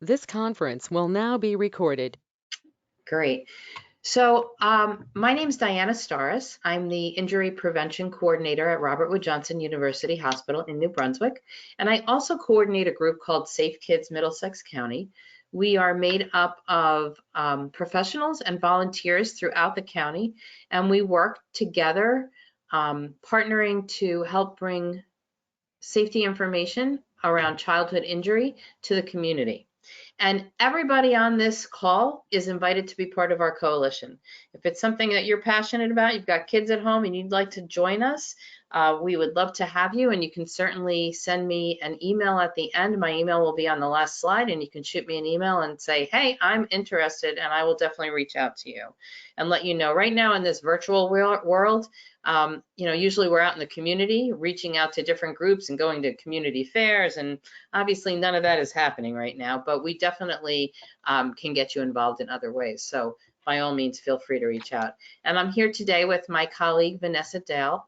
This conference will now be recorded. Great. So my name is Diana Starris. I'm the Injury Prevention Coordinator at Robert Wood Johnson University Hospital in New Brunswick. And I also coordinate a group called Safe Kids Middlesex County. We are made up of professionals and volunteers throughout the county, and we work together, partnering to help bring safety information around childhood injury to the community. And everybody on this call is invited to be part of our coalition. If it's something that you're passionate about, you've got kids at home and you'd like to join us, we would love to have you, and you can certainly send me an email at the end. My email will be on the last slide, and you can shoot me an email and say, hey, I'm interested, and I will definitely reach out to you and let you know. Right now in this virtual world, usually we're out in the community reaching out to different groups and going to community fairs, and obviously none of that is happening right now, but we definitely can get you involved in other ways. So by all means, feel free to reach out. And I'm here today with my colleague, Vanessa Dial.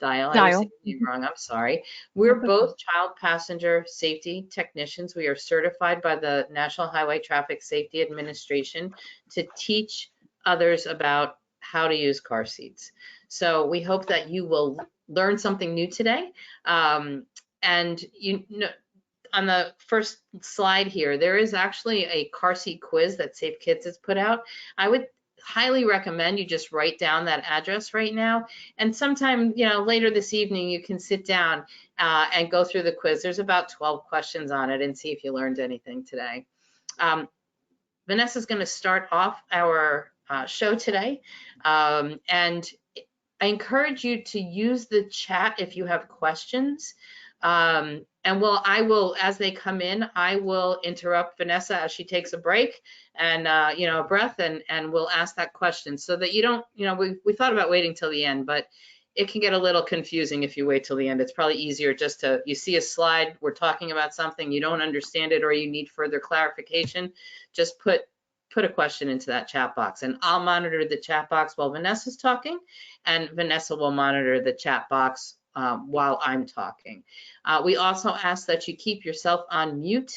I always say your name wrong, I'm sorry. We're both child passenger safety technicians. We are certified by the National Highway Traffic Safety Administration to teach others about how to use car seats. So we hope that you will learn something new today. And on the first slide here, there is actually a car seat quiz that Safe Kids has put out. I would highly recommend you just write down that address right now, and sometime later this evening you can sit down and go through the quiz. There's about 12 questions on it, and see if you learned anything today. Vanessa's going to start off our show today, and I encourage you to use the chat if you have questions. I will, as they come in, I will interrupt Vanessa as she takes a break and, a breath, and we'll ask that question so that you don't, we thought about waiting till the end, but it can get a little confusing if you wait till the end. It's probably easier just to, you see a slide, we're talking about something, you don't understand it, or you need further clarification, just put a question into that chat box, and I'll monitor the chat box while Vanessa's talking, and Vanessa will monitor the chat box while I'm talking. We also ask that you keep yourself on mute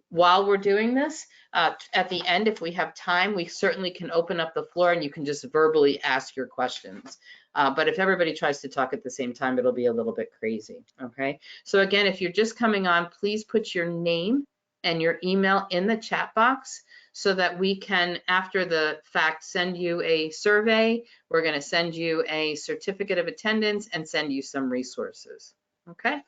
while we're doing this. At the end, if we have time, we certainly can open up the floor and you can just verbally ask your questions. But if everybody tries to talk at the same time, it'll be a little bit crazy, okay? So again, if you're just coming on, please put your name and your email in the chat box so that we can, after the fact, send you a survey. We're going to send you a certificate of attendance and send you some resources. Okay,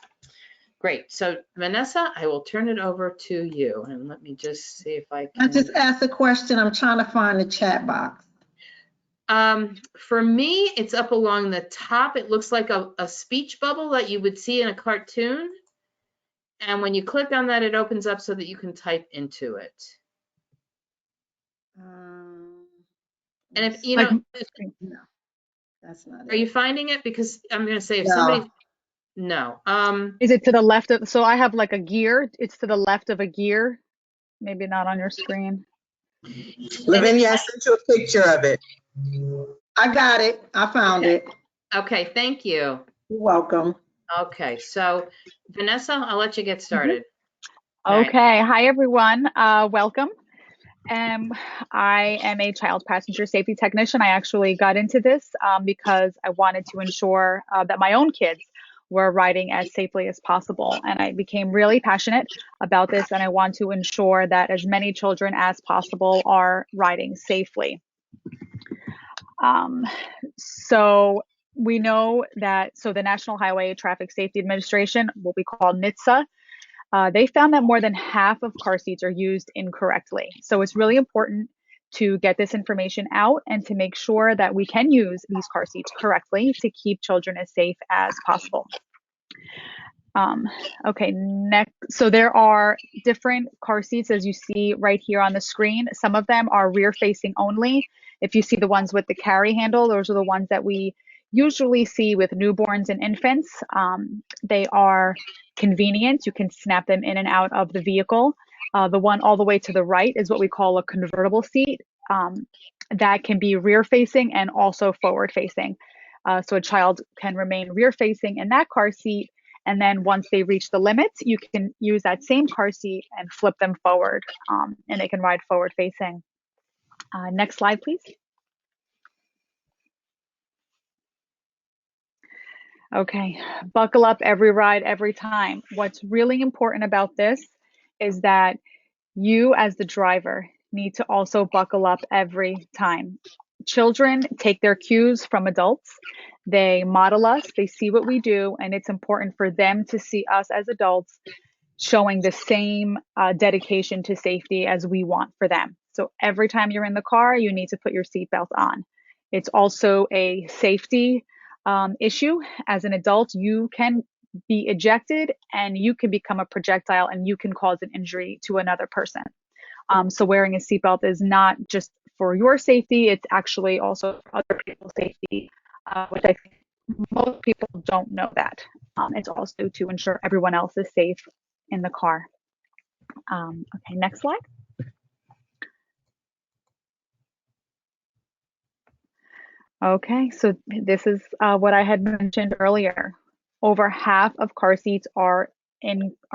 great. So Vanessa, I will turn it over to you, and let me just see if I can. I just asked a question. I'm trying to find the chat box. For me, it's up along the top. It looks like a speech bubble that you would see in a cartoon. And when you click on that, it opens up so that you can type into it. And if no, that's not it. Are you finding it? Because I'm going to say if somebody, no. Is it to the left of, so I have like a gear, it's to the left of a gear, maybe not on your screen. Lavinia, I sent you a picture of it. I got it. I found it. Okay, thank you. You're welcome. Okay, so Vanessa, I'll let you get started. Okay, hi everyone, welcome. I am a child passenger safety technician. I actually got into this because I wanted to ensure that my own kids were riding as safely as possible. And I became really passionate about this, and I want to ensure that as many children as possible are riding safely. So we know that, so the National Highway Traffic Safety Administration, what we call NHTSA, they found that more than half of car seats are used incorrectly. So it's really important to get this information out and to make sure that we can use these car seats correctly to keep children as safe as possible. Okay, next. So there are different car seats, as you see right here on the screen. Some of them are rear facing only. If you see the ones with the carry handle, those are the ones that we usually see with newborns and infants. They are convenient. You can snap them in and out of the vehicle. The one all the way to the right is what we call a convertible seat. That can be rear facing and also forward facing. So a child can remain rear facing in that car seat, And then once they reach the limits, you can use that same car seat and flip them forward, and they can ride forward facing. Next slide, please. Okay, buckle up every ride, every time. What's really important about this is that you as the driver need to also buckle up every time. Children take their cues from adults. They model us, they see what we do, and it's important for them to see us as adults showing the same dedication to safety as we want for them. So every time you're in the car, you need to put your seatbelt on. It's also a safety issue. As an adult, you can be ejected and you can become a projectile and you can cause an injury to another person. So wearing a seatbelt is not just for your safety, it's actually also for other people's safety, which I think most people don't know that. It's also to ensure everyone else is safe in the car. Okay, next slide. Okay, so this is what I had mentioned earlier. Over half of car seats are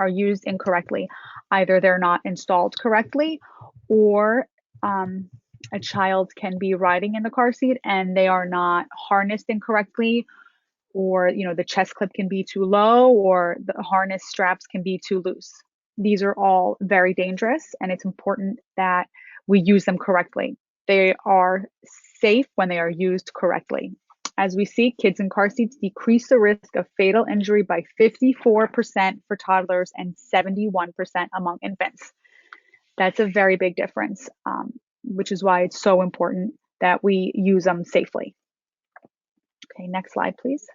used incorrectly. Either they're not installed correctly, or a child can be riding in the car seat and they are not harnessed incorrectly, or the chest clip can be too low, or the harness straps can be too loose. These are all very dangerous, and it's important that we use them correctly. They are safe when they are used correctly. As we see, kids in car seats decrease the risk of fatal injury by 54% for toddlers and 71% among infants. That's a very big difference, which is why it's so important that we use them safely. Okay, next slide, please.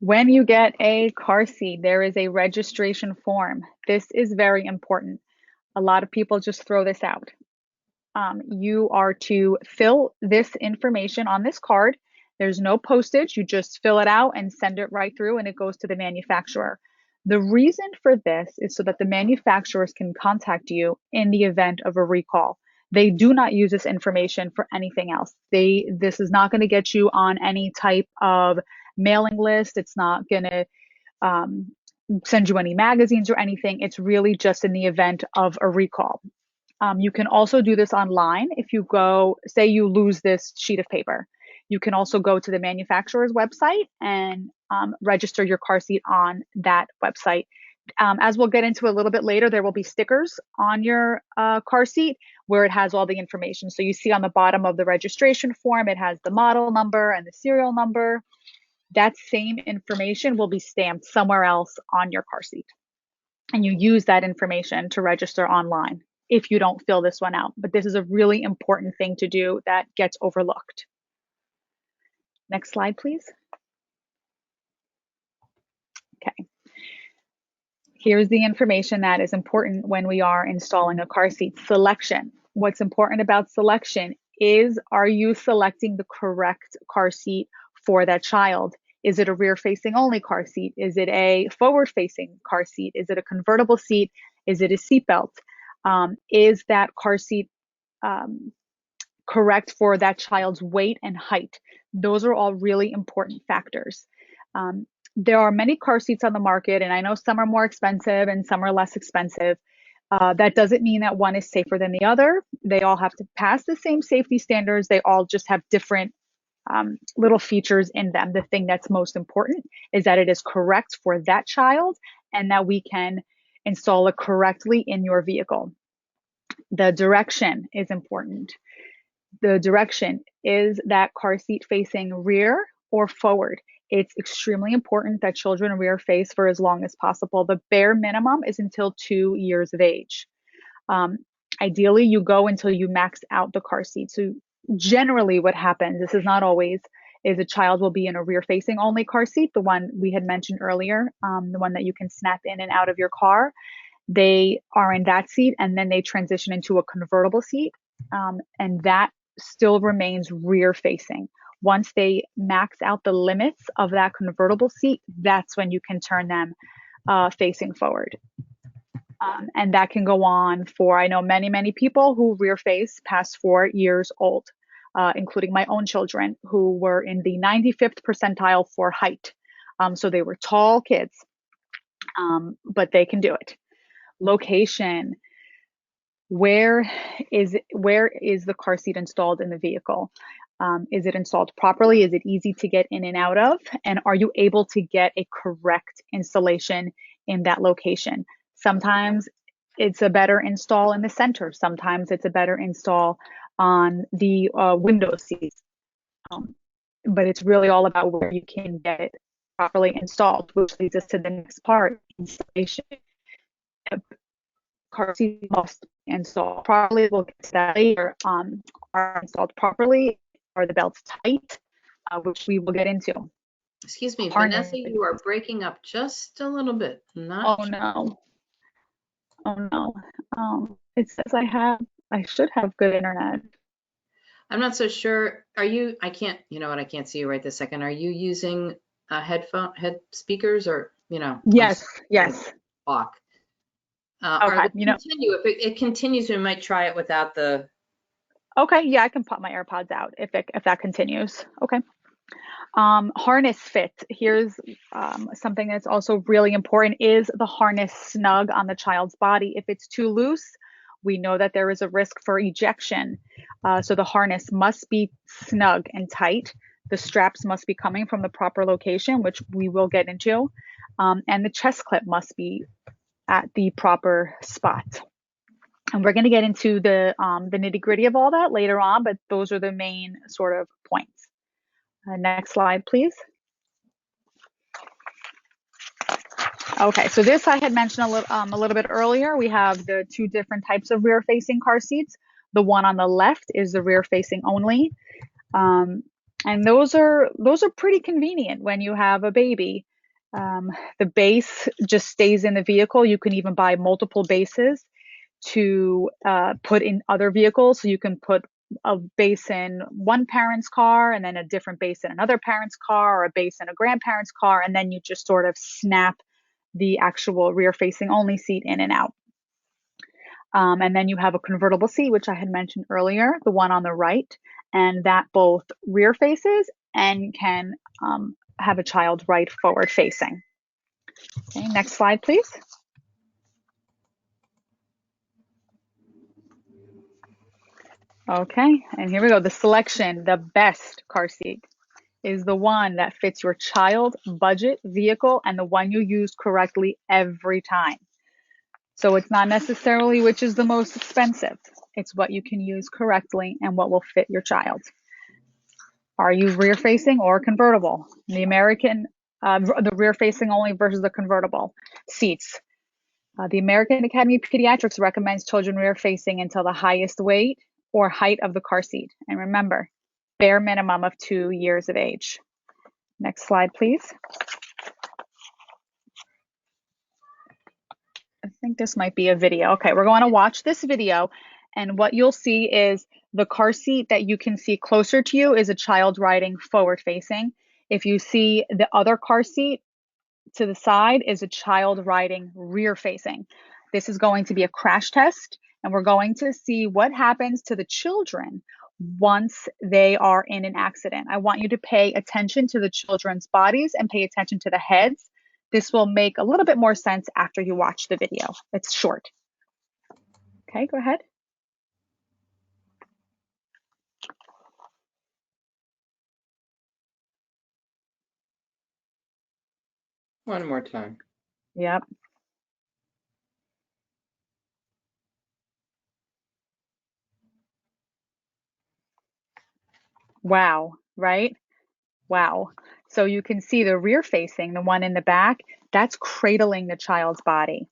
When you get a car seat, there is a registration form. This is very important. A lot of people just throw this out. You are to fill this information on this card. There's no postage. You just fill it out and send it right through, and it goes to the manufacturer. The reason for this is so that the manufacturers can contact you in the event of a recall. They do not use this information for anything else. This is not going to get you on any type of mailing list. It's not going to send you any magazines or anything. It's really just in the event of a recall. You can also do this online. If you go, say you lose this sheet of paper, you can also go to the manufacturer's website and register your car seat on that website. As we'll get into a little bit later, there will be stickers on your car seat where it has all the information. So you see on the bottom of the registration form, it has the model number and the serial number. That same information will be stamped somewhere else on your car seat. And you use that information to register online if you don't fill this one out. But this is a really important thing to do that gets overlooked. Next slide, please. Okay. Here's the information that is important when we are installing a car seat. Selection. What's important about selection is, are you selecting the correct car seat for that child? Is it a rear-facing only car seat? Is it a forward-facing car seat? Is it a convertible seat? Is it a seatbelt? Is that car seat correct for that child's weight and height? Those are all really important factors. There are many car seats on the market, and I know some are more expensive and some are less expensive. That doesn't mean that one is safer than the other. They all have to pass the same safety standards. They all just have different little features in them. The thing that's most important is that it is correct for that child and that we can install it correctly in your vehicle. The direction is important. The direction, is that car seat facing rear or forward? It's extremely important that children rear face for as long as possible. The bare minimum is until 2 years of age. Ideally, you go until you max out the car seat. So generally what happens, this is not always, is a child will be in a rear-facing only car seat, the one we had mentioned earlier, the one that you can snap in and out of your car. They are in that seat, and then they transition into a convertible seat, and that still remains rear-facing. Once they max out the limits of that convertible seat, that's when you can turn them facing forward. And that can go on for, I know many, many people who rear face past 4 years old. including my own children, who were in the 95th percentile for height. So they were tall kids, but they can do it. Location. Where is the car seat installed in the vehicle? Is it installed properly? Is it easy to get in and out of? And are you able to get a correct installation in that location? Sometimes it's a better install in the center. Sometimes it's a better install on the window seats. But it's really all about where you can get it properly installed, which leads us to the next part, installation. Car seats must be installed properly. We'll get to that later. Are installed properly? Are the belts tight? Which we will get into. Excuse me, Harness. Vanessa, you are breaking up just a little bit. Not Oh no. Oh no. It says I should have good internet. I'm not so sure. Are you, I can't, you know what, I can't see you right this second. Are you using head speakers or, you know? Yes. Block. Okay, Continue. If it continues, we might try it without the. Okay, yeah, I can pop my AirPods out if that continues. Okay. Harness fit. Here's something that's also really important is the harness snug on the child's body. If it's too loose, we know that there is a risk for ejection. So the harness must be snug and tight. The straps must be coming from the proper location, which we will get into. And the chest clip must be at the proper spot. And we're going to get into the nitty gritty of all that later on, but those are the main sort of points. Next slide, please. Okay, so this I had mentioned a little bit earlier. We have the two different types of rear-facing car seats. The one on the left is the rear-facing only, and those are pretty convenient when you have a baby. The base just stays in the vehicle. You can even buy multiple bases to put in other vehicles. So you can put a base in one parent's car and then a different base in another parent's car, or a base in a grandparent's car, and then you just sort of snap the actual rear-facing only seat in and out. And then you have a convertible seat, which I had mentioned earlier, the one on the right, and that both rear faces and can have a child right forward facing. Okay, next slide, please. Okay, and here we go. The selection, the best car seat is the one that fits your child budget vehicle and the one you use correctly every time. So it's not necessarily which is the most expensive. It's what you can use correctly and what will fit your child. Are you rear facing or convertible? The American, the rear facing only versus the convertible seats. The American Academy of Pediatrics recommends children rear facing until the highest weight or height of the car seat. And remember, bare minimum of 2 years of age. Next slide, please. I think this might be a video. Okay, we're going to watch this video, and what you'll see is the car seat that you can see closer to you is a child riding forward facing. If you see the other car seat to the side is a child riding rear facing. This is going to be a crash test, and we're going to see what happens to the children once they are in an accident. I want you to pay attention to the children's bodies and pay attention to the heads. This will make a little bit more sense after you watch the video. It's short. Okay, go ahead. One more time. Yep. Wow, right? Wow. So you can see the rear facing, the one in the back, that's cradling the child's body.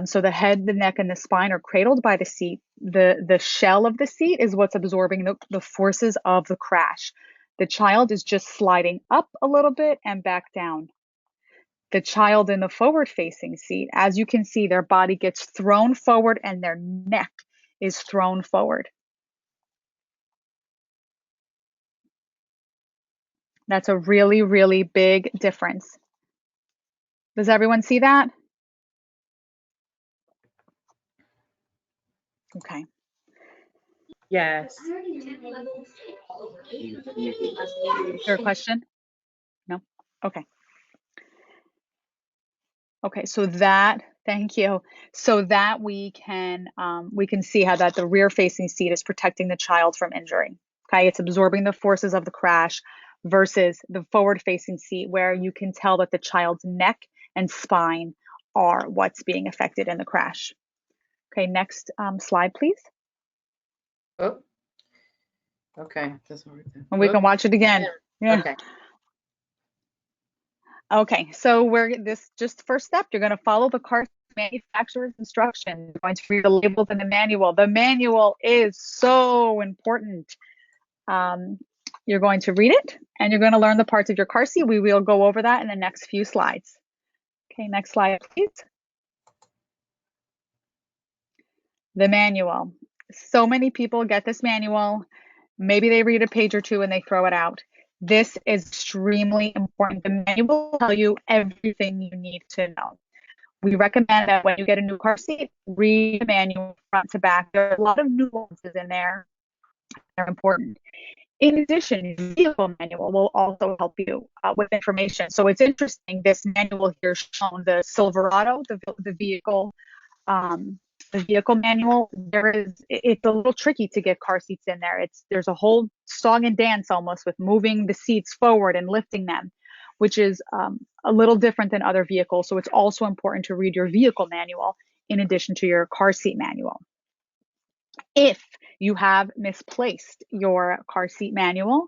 So the head, the neck, and the spine are cradled by the seat. The shell of the seat is what's absorbing the forces of the crash. The child is just sliding up a little bit and back down. The child in the forward-facing seat, as you can see, their body gets thrown forward and their neck is thrown forward. That's a really, really big difference. Does everyone see that? Okay. Yes. Is there a question? No? Okay. Okay, so that, thank you. So that we can see how that the rear facing seat is protecting the child from injury. Okay, it's absorbing the forces of the crash versus the forward facing seat where you can tell that the child's neck and spine are what's being affected in the crash. Okay, next slide, please. Oh, okay. Doesn't work there. And we can watch it again. Yeah. Okay. Okay, so just first step, you're going to follow the car manufacturer's instructions. You're going to read the labels in the manual. The manual is so important. You're going to read it and you're going to learn the parts of your car seat. We will go over that in the next few slides. Okay, next slide, please. The manual. So many people get this manual. Maybe they read a page or two and they throw it out. This is extremely important. The manual will tell you everything you need to know. We recommend that when you get a new car seat, read the manual front to back. There are a lot of nuances in there. They're important. In addition, the vehicle manual will also help you with information. So it's interesting, this manual here shown the Silverado, the vehicle manual. It's a little tricky to get car seats in there. There's a whole song and dance almost with moving the seats forward and lifting them, which is a little different than other vehicles. So it's also important to read your vehicle manual in addition to your car seat manual. If you have misplaced your car seat manual,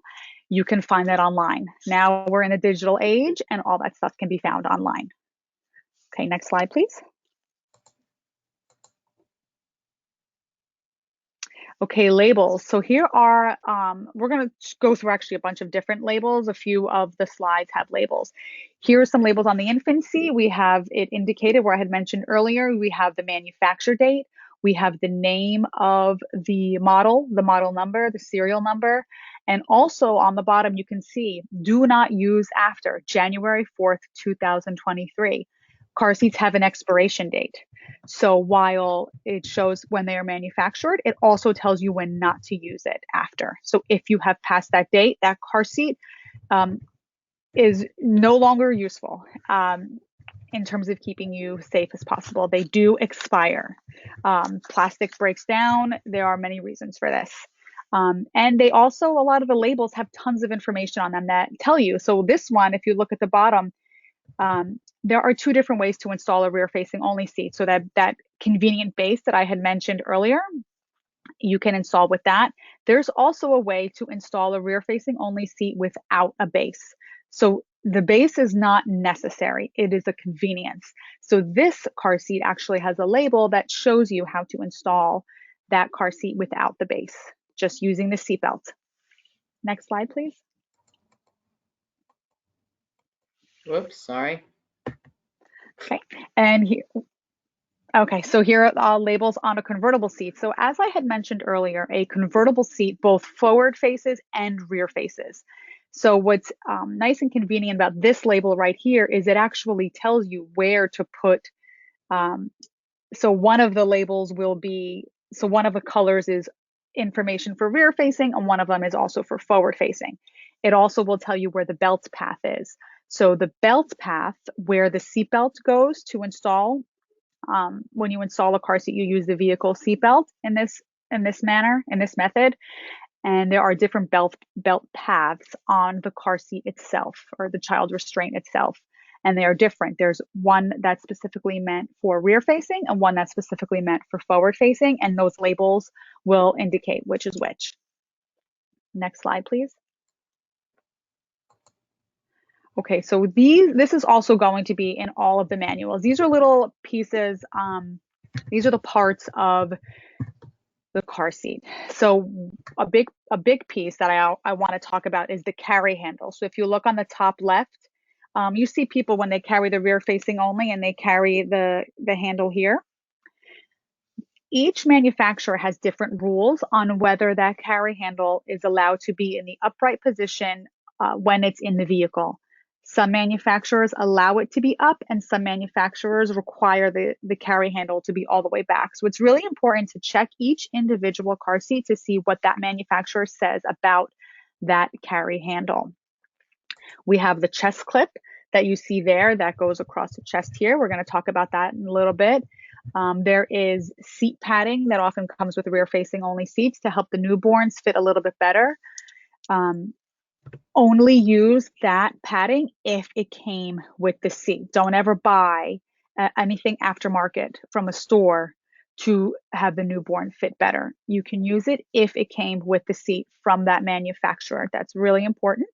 you can find that online. Now we're in a digital age and all that stuff can be found online. Okay, next slide, please. Okay, labels. So here are, we're going to go through actually a bunch of different labels. A few of the slides have labels. Here are some labels on the infancy. We have it indicated where I had mentioned earlier. We have the manufacture date. We have the name of the model number, the serial number. And also on the bottom, you can see, do not use after January 4th, 2023. Car seats have an expiration date. So while it shows when they are manufactured, it also tells you when not to use it after. So if you have passed that date, that car seat is no longer useful in terms of keeping you safe as possible. They do expire. Plastic breaks down. There are many reasons for this. And they also, a lot of the labels have tons of information on them that tell you. So this one, if you look at the bottom, there are two different ways to install a rear facing only seat. So that convenient base that I had mentioned earlier, you can install with that. There's also a way to install a rear facing only seat without a base. So the base is not necessary. It is a convenience. So this car seat actually has a label that shows you how to install that car seat without the base, just using the seatbelt. Next slide, please. Whoops, sorry. Okay, and here, okay, so here are labels on a convertible seat. So as I had mentioned earlier, a convertible seat both forward faces and rear faces. So what's nice and convenient about this label right here is it actually tells you where to put. So one of the labels will be, so one of the colors is information for rear facing and one of them is also for forward facing. It also will tell you where the belt path is. So the belt path where the seat belt goes to install, when you install a car seat, you use the vehicle seat belt in this method. And there are different belt paths on the car seat itself or the child restraint itself. And they are different. There's one that's specifically meant for rear facing and one that's specifically meant for forward facing. And those labels will indicate which is which. Next slide, please. Okay, so this is also going to be in all of the manuals. These are little pieces, these are the parts of the car seat. So a big piece that I want to talk about is the carry handle. So if you look on the top left, you see people when they carry the rear facing only and they carry the handle here. Each manufacturer has different rules on whether that carry handle is allowed to be in the upright position when it's in the vehicle. Some manufacturers allow it to be up, and some manufacturers require the carry handle to be all the way back. So it's really important to check each individual car seat to see what that manufacturer says about that carry handle. We have the chest clip that you see there that goes across the chest here. We're going to talk about that in a little bit. There is seat padding that often comes with rear-facing only seats to help the newborns fit a little bit better. Only use that padding if it came with the seat. Don't ever buy anything aftermarket from a store to have the newborn fit better. You can use it if it came with the seat from that manufacturer. That's really important.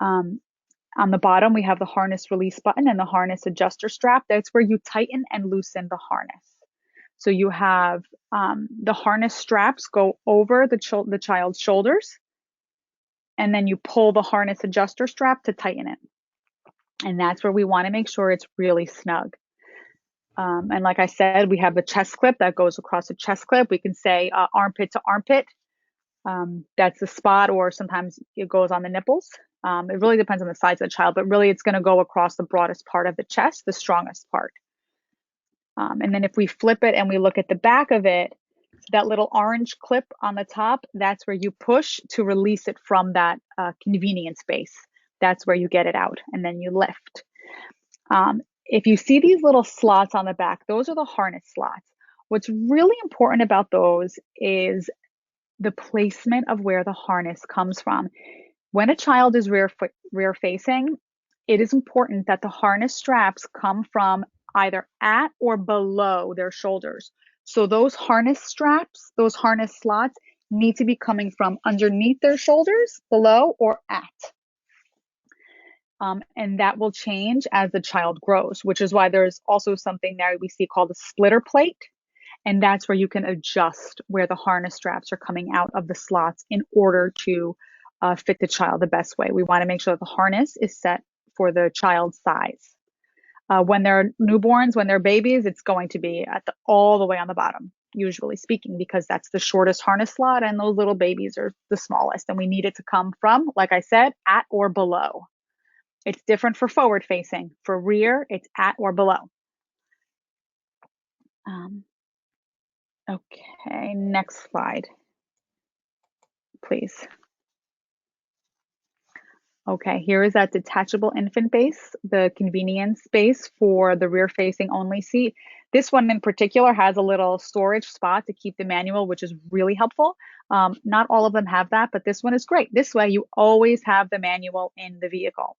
On the bottom, we have the harness release button and the harness adjuster strap. That's where you tighten and loosen the harness. So you have the harness straps go over the child's shoulders, and then you pull the harness adjuster strap to tighten it. And that's where we want to make sure it's really snug. And like I said, we have the chest clip that goes across the chest clip. We can say armpit to armpit. That's the spot, or sometimes it goes on the nipples. It really depends on the size of the child, but really it's going to go across the broadest part of the chest, the strongest part. And then if we flip it and we look at the back of it, that little orange clip on the top, that's where you push to release it from that convenience base. That's where you get it out, and then you lift. If you see these little slots on the back, those are the harness slots. What's really important about those is the placement of where the harness comes from. When a child is rear facing, it is important that the harness straps come from either at or below their shoulders. So those harness straps, those harness slots need to be coming from underneath their shoulders, below, or at. And that will change as the child grows, which is why there's also something there we see called a splitter plate. And that's where you can adjust where the harness straps are coming out of the slots in order to fit the child the best way. We want to make sure that the harness is set for the child's size. When they're newborns, when they're babies, it's going to be all the way on the bottom, usually speaking, because that's the shortest harness slot, and those little babies are the smallest, and we need it to come from, like I said, at or below. It's different for forward facing. For rear, it's at or below. Okay, next slide, please. Okay, here is that detachable infant base, the convenience base for the rear facing only seat. This one in particular has a little storage spot to keep the manual, which is really helpful. Not all of them have that, but this one is great. This way you always have the manual in the vehicle,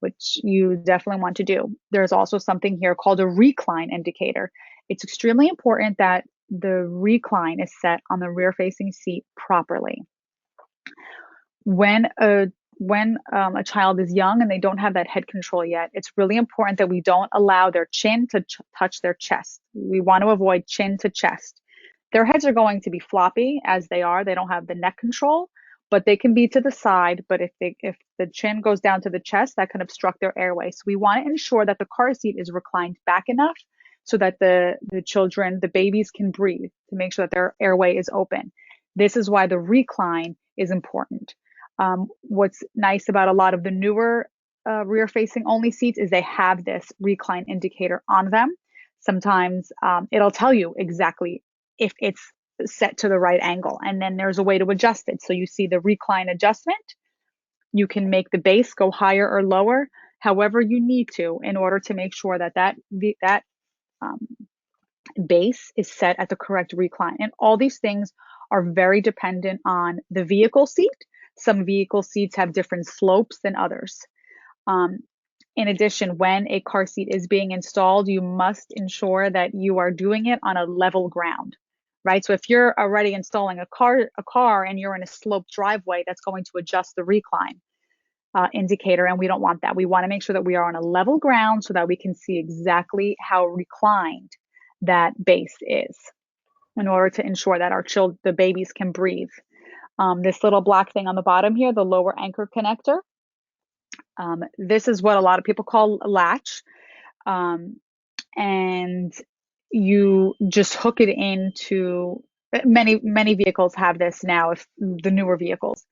which you definitely want to do. There's also something here called a recline indicator. It's extremely important that the recline is set on the rear facing seat properly. When a child is young and they don't have that head control yet, it's really important that we don't allow their chin to touch their chest. We want to avoid chin to chest. Their heads are going to be floppy as they are. They don't have the neck control, but they can be to the side. But if the chin goes down to the chest, that can obstruct their airway. So we want to ensure that the car seat is reclined back enough so that the children, the babies, can breathe, to make sure that their airway is open. This is why the recline is important. What's nice about a lot of the newer rear-facing only seats is they have this recline indicator on them. Sometimes it'll tell you exactly if it's set to the right angle, and then there's a way to adjust it. So you see the recline adjustment. You can make the base go higher or lower, however you need to, in order to make sure that base is set at the correct recline. And all these things are very dependent on the vehicle seat. Some vehicle seats have different slopes than others. In addition, when a car seat is being installed, you must ensure that you are doing it on a level ground, right? So if you're already installing a car and you're in a sloped driveway, that's going to adjust the recline indicator, and we don't want that. We want to make sure that we are on a level ground so that we can see exactly how reclined that base is, in order to ensure that the babies can breathe. This little black thing on the bottom here, the lower anchor connector, this is what a lot of people call a latch. And you just hook it into, many vehicles have this now, if the newer vehicles.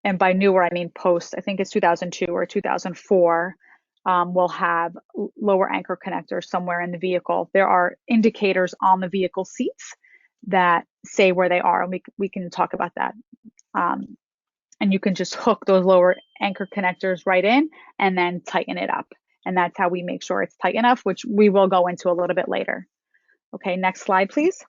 and by newer, I mean post, I think it's 2002 or 2004, will have lower anchor connectors somewhere in the vehicle. There are indicators on the vehicle seats that say where they are, and we can talk about that. And you can just hook those lower anchor connectors right in and then tighten it up. And that's how we make sure it's tight enough, which we will go into a little bit later. Okay, next slide, please.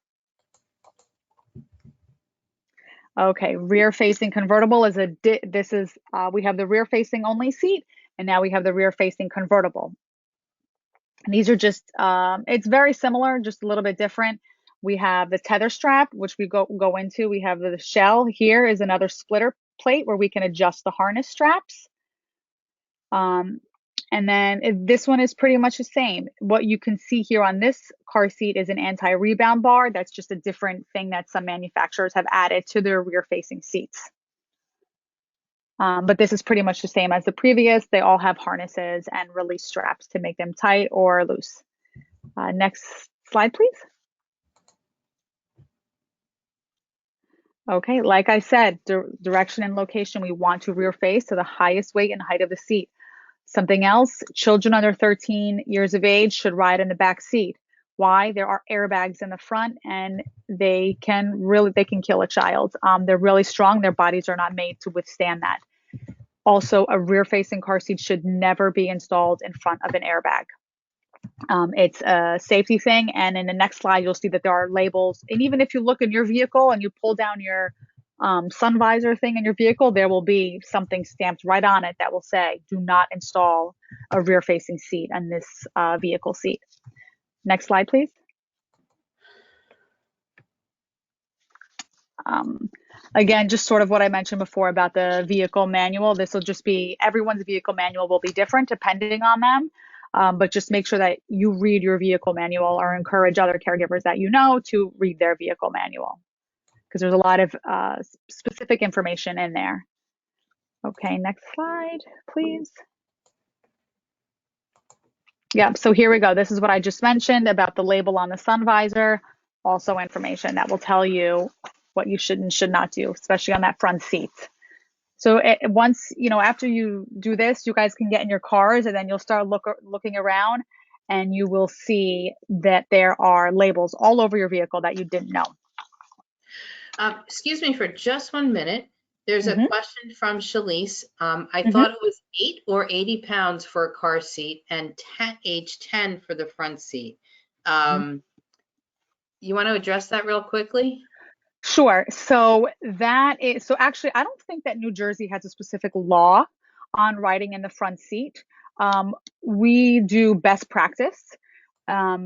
Okay, rear facing convertible is we have the rear facing only seat, and now we have the rear facing convertible. And these are just, it's very similar, just a little bit different. We have the tether strap, which we go into. We have the shell. Here is another splitter plate where we can adjust the harness straps. And then this one is pretty much the same. What you can see here on this car seat is an anti-rebound bar. That's just a different thing that some manufacturers have added to their rear-facing seats. But this is pretty much the same as the previous. They all have harnesses and release straps to make them tight or loose. Next slide, please. Okay, like I said, direction and location, we want to rear face to the highest weight and height of the seat. Something else, children under 13 years of age should ride in the back seat. Why? There are airbags in the front, and they can kill a child. They're really strong. Their bodies are not made to withstand that. Also, a rear-facing car seat should never be installed in front of an airbag. It's a safety thing, and in the next slide, you'll see that there are labels. And even if you look in your vehicle and you pull down your sun visor thing in your vehicle, there will be something stamped right on it that will say, do not install a rear-facing seat on this vehicle seat. Next slide, please. Again, just sort of what I mentioned before about the vehicle manual. This will just be, everyone's vehicle manual will be different depending on them. But just make sure that you read your vehicle manual or encourage other caregivers that you know to read their vehicle manual, because there's a lot of specific information in there. Okay, next slide, please. Yep, so here we go. This is what I just mentioned about the label on the sun visor. Also information that will tell you what you should and should not do, especially on that front seat. So once, after you do this, you guys can get in your cars, and then you'll start looking around, and you will see that there are labels all over your vehicle that you didn't know. Excuse me for just 1 minute. There's a question from Shalise. I thought it was 8 or 80 pounds for a car seat and age 10 for the front seat. You want to address that real quickly? Sure. So actually, I don't think that New Jersey has a specific law on riding in the front seat. We do best practice.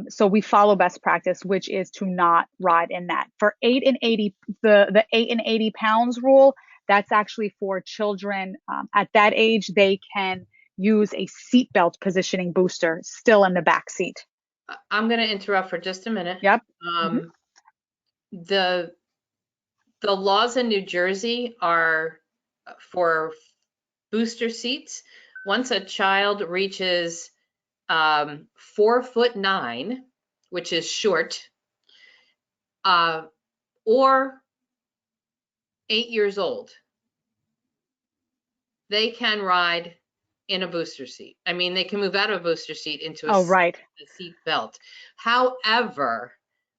So we follow best practice, which is to not ride in that. For 8 and 80, the 8 and 80 pounds rule, that's actually for children. At that age, they can use a seatbelt positioning booster still in the back seat. I'm going to interrupt for just a minute. Yep. The laws in New Jersey are for booster seats. Once a child reaches 4'9", which is short, or 8 years old, they can ride in a booster seat. I mean, they can move out of a booster seat into a seat belt. However,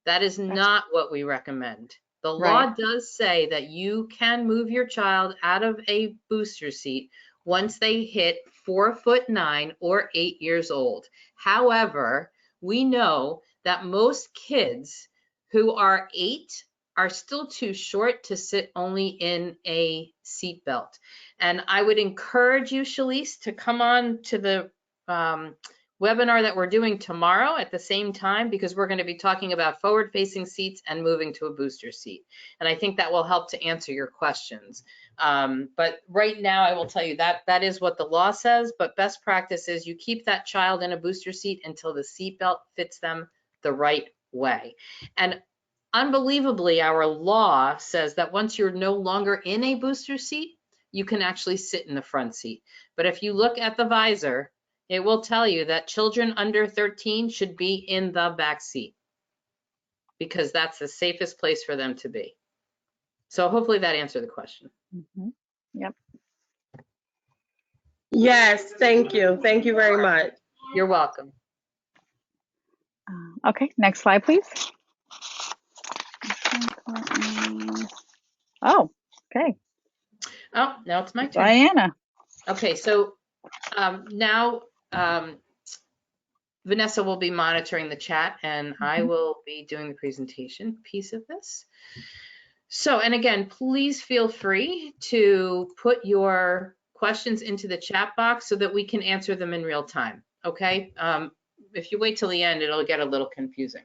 that is not what we recommend. The law does say that you can move your child out of a booster seat once they hit 4'9" or 8 years old. However, we know that most kids who are 8 are still too short to sit only in a seat belt. And I would encourage you, Shalise, to come on to the webinar that we're doing tomorrow at the same time, because we're going to be talking about forward-facing seats and moving to a booster seat. And I think that will help to answer your questions. But right now, I will tell you that that is what the law says, but best practice is you keep that child in a booster seat until the seatbelt fits them the right way. And unbelievably, our law says that once you're no longer in a booster seat, you can actually sit in the front seat. But if you look at the visor, it will tell you that children under 13 should be in the back seat, because that's the safest place for them to be. So hopefully that answered the question. Yep. Yes, thank you. Thank you very much. You're welcome. Okay, next slide, please. Oh, okay. Oh, now it's my turn. Diana. Okay, so now Vanessa will be monitoring the chat and I will be doing the presentation piece of this. So, and again, please feel free to put your questions into the chat box so that we can answer them in real time, okay? If you wait till the end, it'll get a little confusing.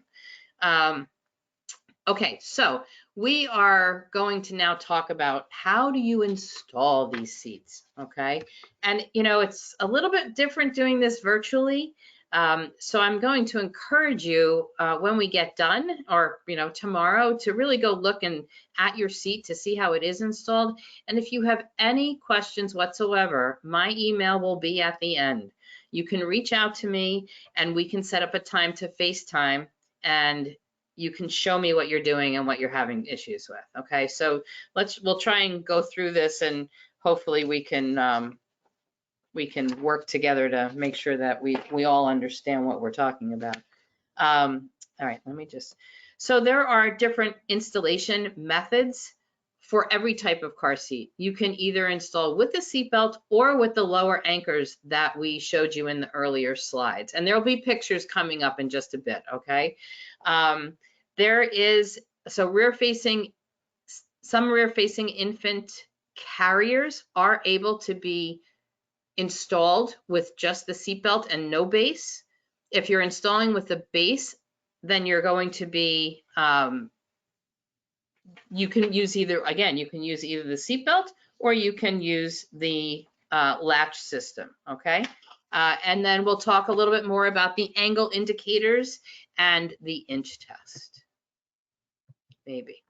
Okay, so we are going to now talk about how do you install these seats, okay? And you know, it's a little bit different doing this virtually. So I'm going to encourage you when we get done, or you know, tomorrow, to really go look at your seat to see how it is installed. And if you have any questions whatsoever, my email will be at the end. You can reach out to me and we can set up a time to FaceTime and you can show me what you're doing and what you're having issues with. Okay, so we'll try and go through this and hopefully we can work together to make sure that we all understand what we're talking about. All right, let me just, so there are different installation methods for every type of car seat. You can either install with the seatbelt or with the lower anchors that we showed you in the earlier slides. And there'll be pictures coming up in just a bit, okay? There is, so some rear-facing infant carriers are able to be installed with just the seatbelt and no base. If you're installing with the base, then you're going to be, you can use either, again, you can use either the seatbelt or you can use the latch system, okay? And then we'll talk a little bit more about the angle indicators and the inch test, maybe.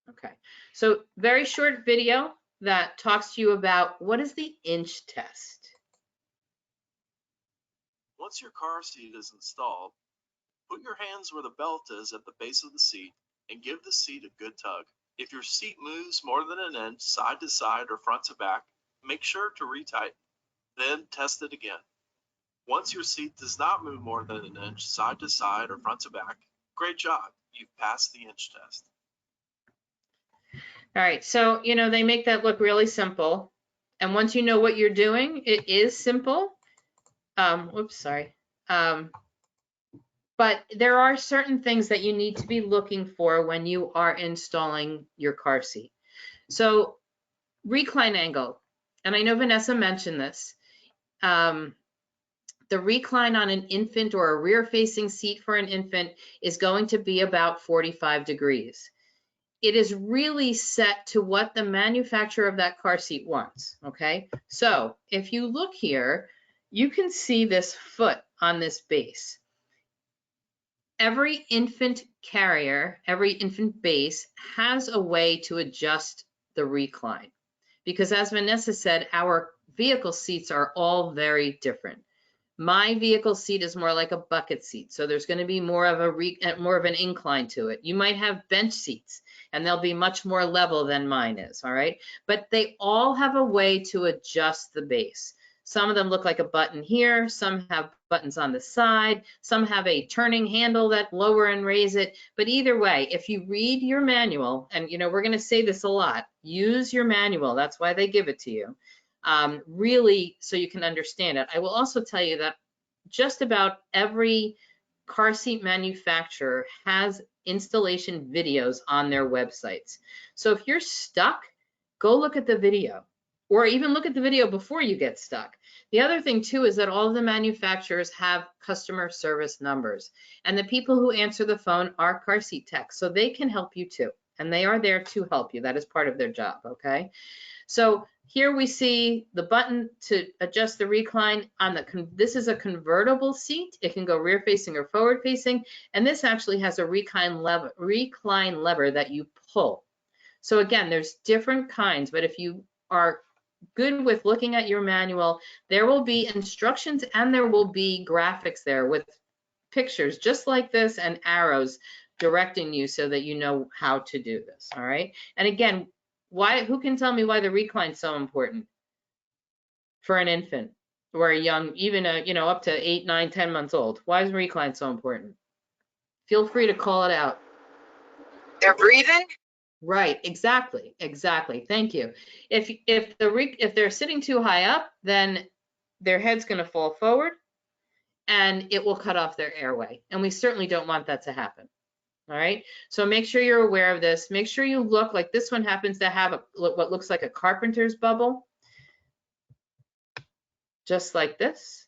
Okay, so very short video that talks to you about what is the inch test. Once your car seat is installed, put your hands where the belt is at the base of the seat and give the seat a good tug. If your seat moves more than an inch side to side or front to back, make sure to retighten. Then test it again. Once your seat does not move more than an inch side to side or front to back, great job. You've passed the inch test. All right, so, you know, they make that look really simple. And once you know what you're doing, it is simple. Whoops, sorry. But there are certain things that you need to be looking for when you are installing your car seat. So recline angle, and I know Vanessa mentioned this. The recline on an infant or a rear-facing seat for an infant is going to be about 45 degrees. It is really set to what the manufacturer of that car seat wants, okay? So if you look here, you can see this foot on this base. Every infant carrier, every infant base has a way to adjust the recline. Because as Vanessa said, our vehicle seats are all very different. My vehicle seat is more like a bucket seat, so there's going to be more of an incline to it. You might have bench seats, and they'll be much more level than mine is, all right? But they all have a way to adjust the base. Some of them look like a button here, some have buttons on the side, some have a turning handle that lower and raise it. But either way, if you read your manual, and you know, we're going to say this a lot, use your manual, that's why they give it to you. Really, so you can understand it. I will also tell you that just about every car seat manufacturer has installation videos on their websites. So if you're stuck, go look at the video, or even look at the video before you get stuck. The other thing too is that all of the manufacturers have customer service numbers, and the people who answer the phone are car seat techs, so they can help you too, and they are there to help you. That is part of their job, okay? So here we see the button to adjust the recline on this is a convertible seat. It can go rear facing or forward facing. And this actually has a recline lever that you pull. So again, there's different kinds, but if you are good with looking at your manual, there will be instructions and there will be graphics there with pictures just like this and arrows directing you so that you know how to do this, all right? And again, who can tell me why the recline's so important for an infant or a young, even up to 8, 9, 10 months old? Why is recline so important? Feel free to call it out. They're breathing? Right, exactly. Thank you. If they're sitting too high up, then their head's going to fall forward and it will cut off their airway. And we certainly don't want that to happen. All right. So make sure you're aware of this. Make sure you look, like this one happens to have what looks like a carpenter's bubble, just like this.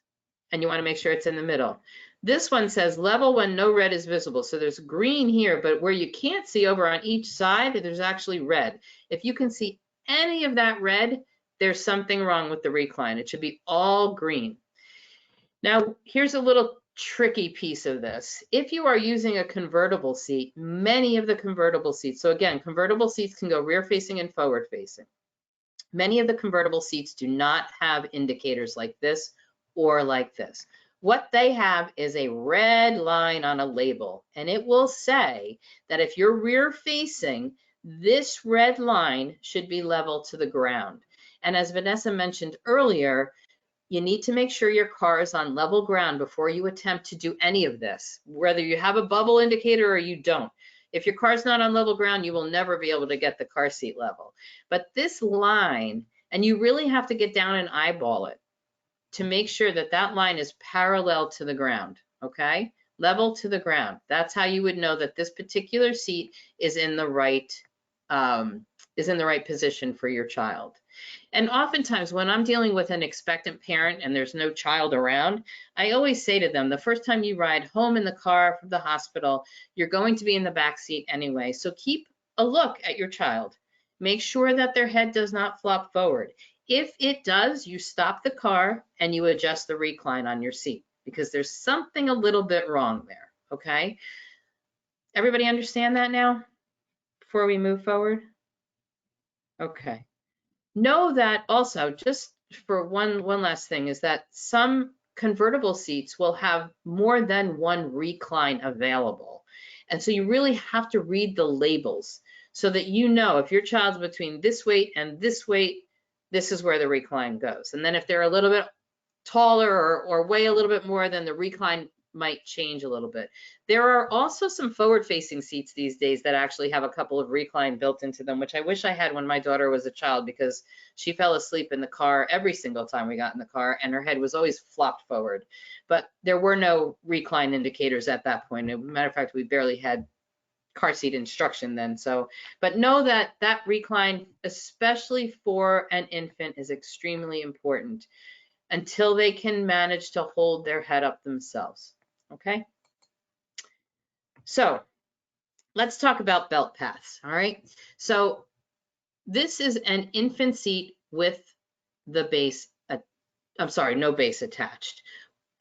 And you want to make sure it's in the middle. This one says level when no red is visible. So there's green here, but where you can't see over on each side, there's actually red. If you can see any of that red, there's something wrong with the recline. It should be all green. Now, here's a little tricky piece of this. If you are using a convertible seat, many of the convertible seats, so again, convertible seats can go rear facing and forward facing. Many of the convertible seats do not have indicators like this or like this. What they have is a red line on a label, and it will say that if you're rear facing, this red line should be level to the ground. And as Vanessa mentioned earlier, you need to make sure your car is on level ground before you attempt to do any of this, whether you have a bubble indicator or you don't. If your car's not on level ground, you will never be able to get the car seat level. But this line, and you really have to get down and eyeball it to make sure that that line is parallel to the ground, okay? Level to the ground. That's how you would know that this particular seat is in the right position for your child. And oftentimes when I'm dealing with an expectant parent and there's no child around, I always say to them, the first time you ride home in the car from the hospital, you're going to be in the back seat anyway. So keep a look at your child. Make sure that their head does not flop forward. If it does, you stop the car and you adjust the recline on your seat because there's something a little bit wrong there, okay? Everybody understand that now before we move forward? Okay. Know that also, just for one last thing, is that some convertible seats will have more than one recline available. And so you really have to read the labels so that you know if your child's between this weight and this weight, this is where the recline goes. And then if they're a little bit taller or weigh a little bit more, then the recline might change a little bit. There are also some forward-facing seats these days that actually have a couple of recline built into them, which I wish I had when my daughter was a child because she fell asleep in the car every single time we got in the car and her head was always flopped forward. But there were no recline indicators at that point. As a matter of fact, we barely had car seat instruction then. So, but know that that recline, especially for an infant, is extremely important until they can manage to hold their head up themselves. Okay, so let's talk about belt paths. All right, so this is an infant seat with the base, no base attached.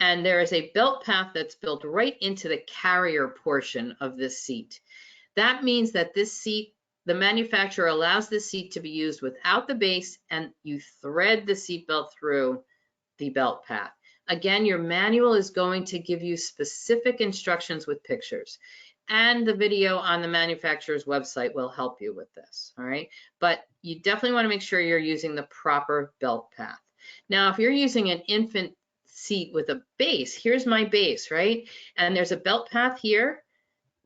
And there is a belt path that's built right into the carrier portion of this seat. That means that this seat, the manufacturer allows this seat to be used without the base, and you thread the seat belt through the belt path. Again, your manual is going to give you specific instructions with pictures, and the video on the manufacturer's website will help you with this, all right? But you definitely want to make sure you're using the proper belt path. Now, if you're using an infant seat with a base, here's my base, right? And there's a belt path here.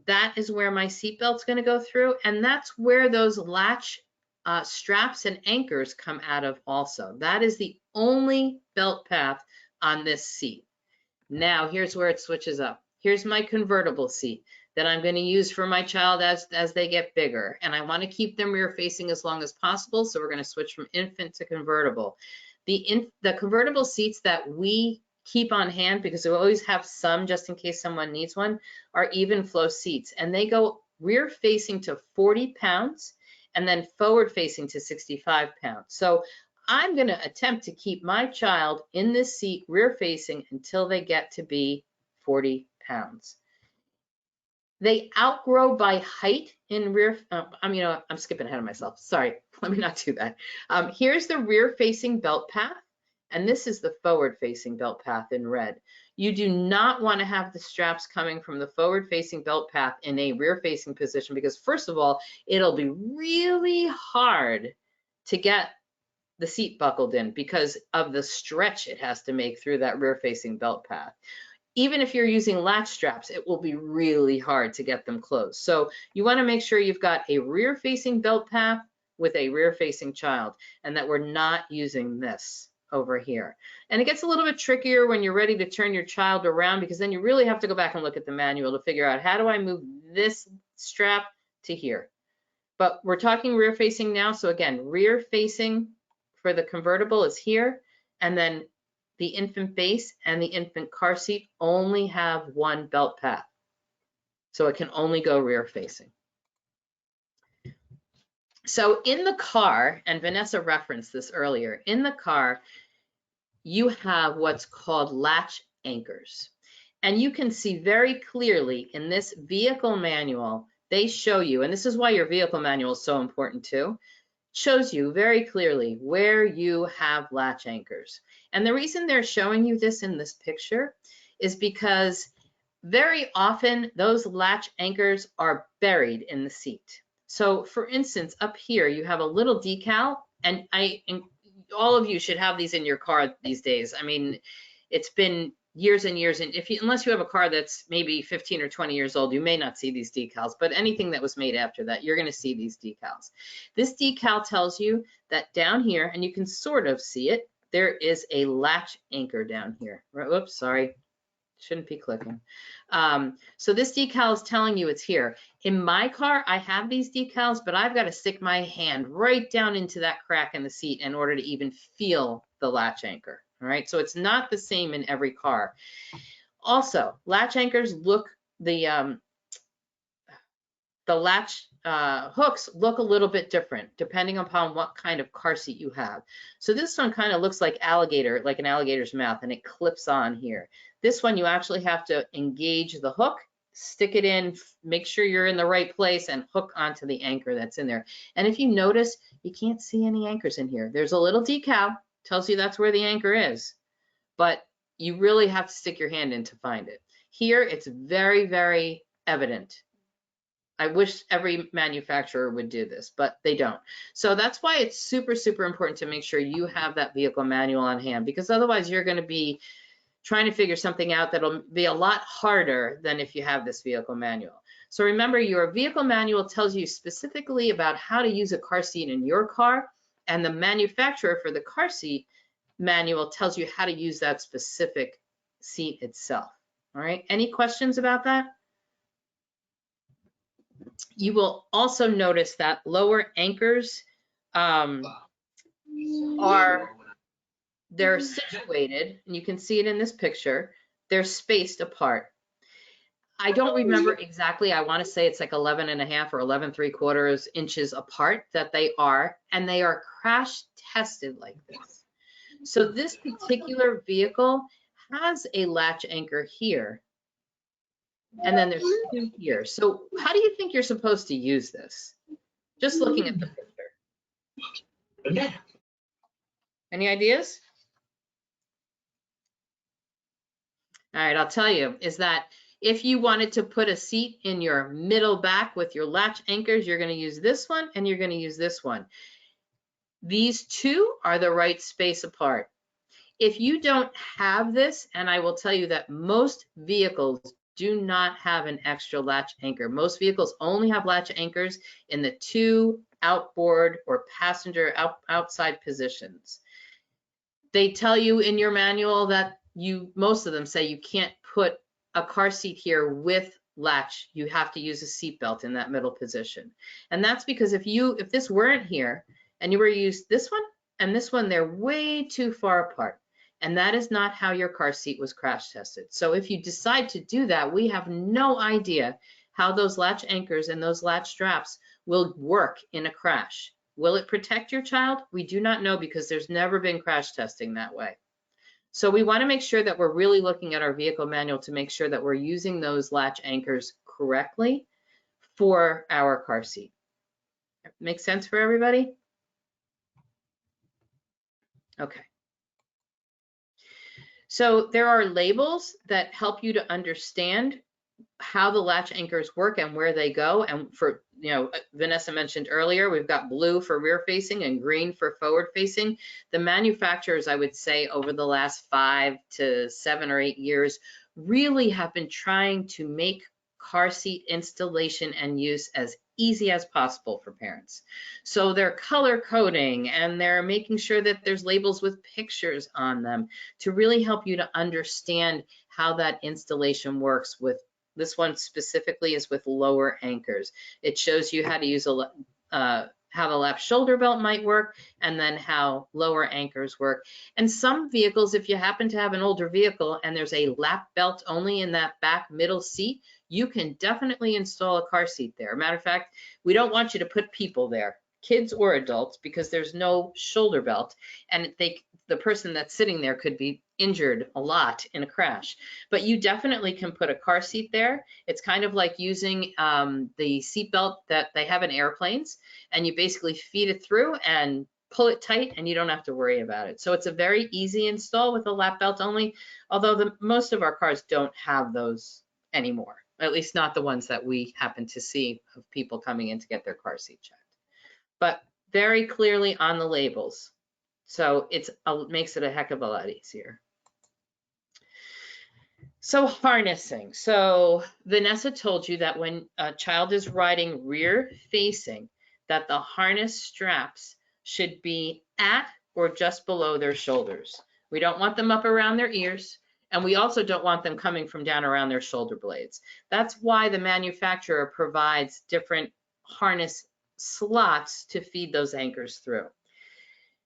That is where my seat belt's going to go through, and that's where those latch straps and anchors come out of also. That is the only belt path on this seat. Now, here's where it switches up. Here's my convertible seat that I'm going to use for my child as they get bigger. And I want to keep them rear facing as long as possible. So we're going to switch from infant to convertible. The convertible seats that we keep on hand, because we always have some just in case someone needs one, are even flow seats. And they go rear facing to 40 pounds and then forward facing to 65 pounds. So I'm going to attempt to keep my child in this seat rear facing until they get to be 40 pounds. They outgrow by height in rear, I'm skipping ahead of myself. Sorry, let me not do that. Here's the rear facing belt path, and this is the forward facing belt path in red. You do not want to have the straps coming from the forward-facing belt path in a rear-facing position because, first of all, it'll be really hard to get the seat buckled in because of the stretch it has to make through that rear-facing belt path. Even if you're using latch straps, it will be really hard to get them closed. So you want to make sure you've got a rear-facing belt path with a rear-facing child, and that we're not using this over here. And it gets a little bit trickier when you're ready to turn your child around, because then you really have to go back and look at the manual to figure out, how do I move this strap to here? But we're talking rear-facing now. So again, rear-facing for the convertible is here, and then the infant base and the infant car seat only have one belt path. So it can only go rear facing. So in the car, and Vanessa referenced this earlier, in the car, you have what's called latch anchors. And you can see very clearly in this vehicle manual, they show you, and this is why your vehicle manual is so important too, shows you very clearly where you have latch anchors. And the reason they're showing you this in this picture is because very often those latch anchors are buried in the seat. So for instance, up here, you have a little decal, and all of you should have these in your car these days. I mean, it's been years and years, and unless you have a car that's maybe 15 or 20 years old, you may not see these decals, but anything that was made after that, you're gonna see these decals. This decal tells you that down here, and you can sort of see it, there is a latch anchor down here. Whoops, sorry, shouldn't be clicking. So this decal is telling you it's here. In my car, I have these decals, but I've got to stick my hand right down into that crack in the seat in order to even feel the latch anchor. All right, so it's not the same in every car. Also, latch anchors look, the latch hooks look a little bit different depending upon what kind of car seat you have. So this one kind of looks like alligator, like an alligator's mouth, and it clips on here. This one, you actually have to engage the hook, stick it in, make sure you're in the right place, and hook onto the anchor that's in there. And if you notice, you can't see any anchors in here. There's a little decal, tells you that's where the anchor is, but you really have to stick your hand in to find it. Here, it's very, very evident. I wish every manufacturer would do this, but they don't. So that's why it's super, super important to make sure you have that vehicle manual on hand, because otherwise you're going to be trying to figure something out that'll be a lot harder than if you have this vehicle manual. So remember, your vehicle manual tells you specifically about how to use a car seat in your car, and the manufacturer for the car seat manual tells you how to use that specific seat itself. All right, any questions about that? You will also notice that lower anchors they're situated, and you can see it in this picture, they're spaced apart. I don't remember exactly, I want to say it's like 11.5 or 11.75 inches apart that they are, and they are crash tested like this. So this particular vehicle has a latch anchor here, and then there's two here. So how do you think you're supposed to use this? Just looking at the picture. Any ideas? All right, I'll tell you, is that if you wanted to put a seat in your middle back with your latch anchors, you're going to use this one and you're going to use this one. These two are the right space apart. If you don't have this, and I will tell you that most vehicles do not have an extra latch anchor. Most vehicles only have latch anchors in the two outboard or passenger outside positions. They tell you in your manual that most of them say you can't put a car seat here with latch. You have to use a seat belt in that middle position. And that's because if this weren't here and you were to use this one and this one, they're way too far apart. And that is not how your car seat was crash tested. So if you decide to do that, we have no idea how those latch anchors and those latch straps will work in a crash. Will it protect your child? We do not know, because there's never been crash testing that way. So we want to make sure that we're really looking at our vehicle manual to make sure that we're using those latch anchors correctly for our car seat. Make sense for everybody? Okay. So there are labels that help you to understand how the latch anchors work and where they go. And for, Vanessa mentioned earlier, we've got blue for rear facing and green for forward facing. The manufacturers, I would say, over the last 5 to 7 or 8 years, really have been trying to make car seat installation and use as easy as possible for parents. So they're color coding and they're making sure that there's labels with pictures on them to really help you to understand how that installation works. With this one specifically is with lower anchors. It shows you how to use how the lap shoulder belt might work, and then how lower anchors work. And some vehicles, if you happen to have an older vehicle and there's a lap belt only in that back middle seat, you can definitely install a car seat there. Matter of fact, we don't want you to put people there, kids or adults, because there's no shoulder belt, and the person that's sitting there could be injured a lot in a crash. But you definitely can put a car seat there. It's kind of like using the seat belt that they have in airplanes, and you basically feed it through and pull it tight, and you don't have to worry about it. So it's a very easy install with a lap belt only, although most of our cars don't have those anymore, at least not the ones that we happen to see of people coming in to get their car seat checked. But very clearly on the labels. So it makes it a heck of a lot easier. So harnessing. So Vanessa told you that when a child is riding rear facing, that the harness straps should be at or just below their shoulders. We don't want them up around their ears, and we also don't want them coming from down around their shoulder blades. That's why the manufacturer provides different harness slots to feed those anchors through.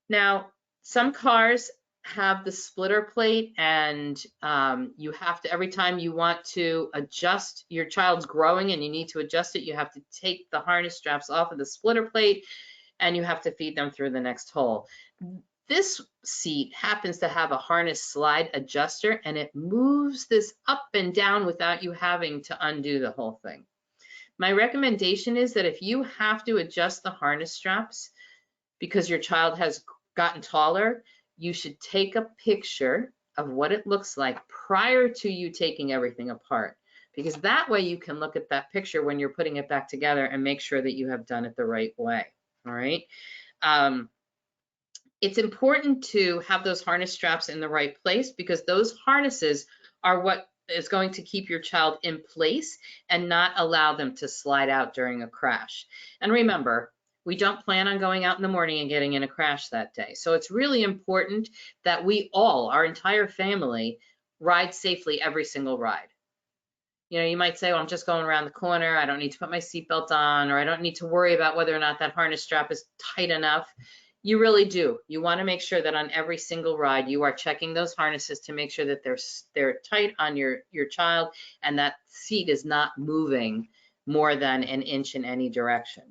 Now, some cars have the splitter plate, and you have to, every time you want to adjust, your child's growing and you need to adjust it, you have to take the harness straps off of the splitter plate and you have to feed them through the next hole. This seat happens to have a harness slide adjuster, and it moves this up and down without you having to undo the whole thing. My recommendation is that if you have to adjust the harness straps because your child has gotten taller, you should take a picture of what it looks like prior to you taking everything apart, because that way you can look at that picture when you're putting it back together and make sure that you have done it the right way. All right. It's important to have those harness straps in the right place, because those harnesses are what is going to keep your child in place and not allow them to slide out during a crash. And remember, we don't plan on going out in the morning and getting in a crash that day. So it's really important that we all, our entire family, ride safely every single ride. You might say, well, I'm just going around the corner, I don't need to put my seatbelt on, or I don't need to worry about whether or not that harness strap is tight enough. You really do. You want to make sure that on every single ride, you are checking those harnesses to make sure that they're tight on your child, and that seat is not moving more than an inch in any direction.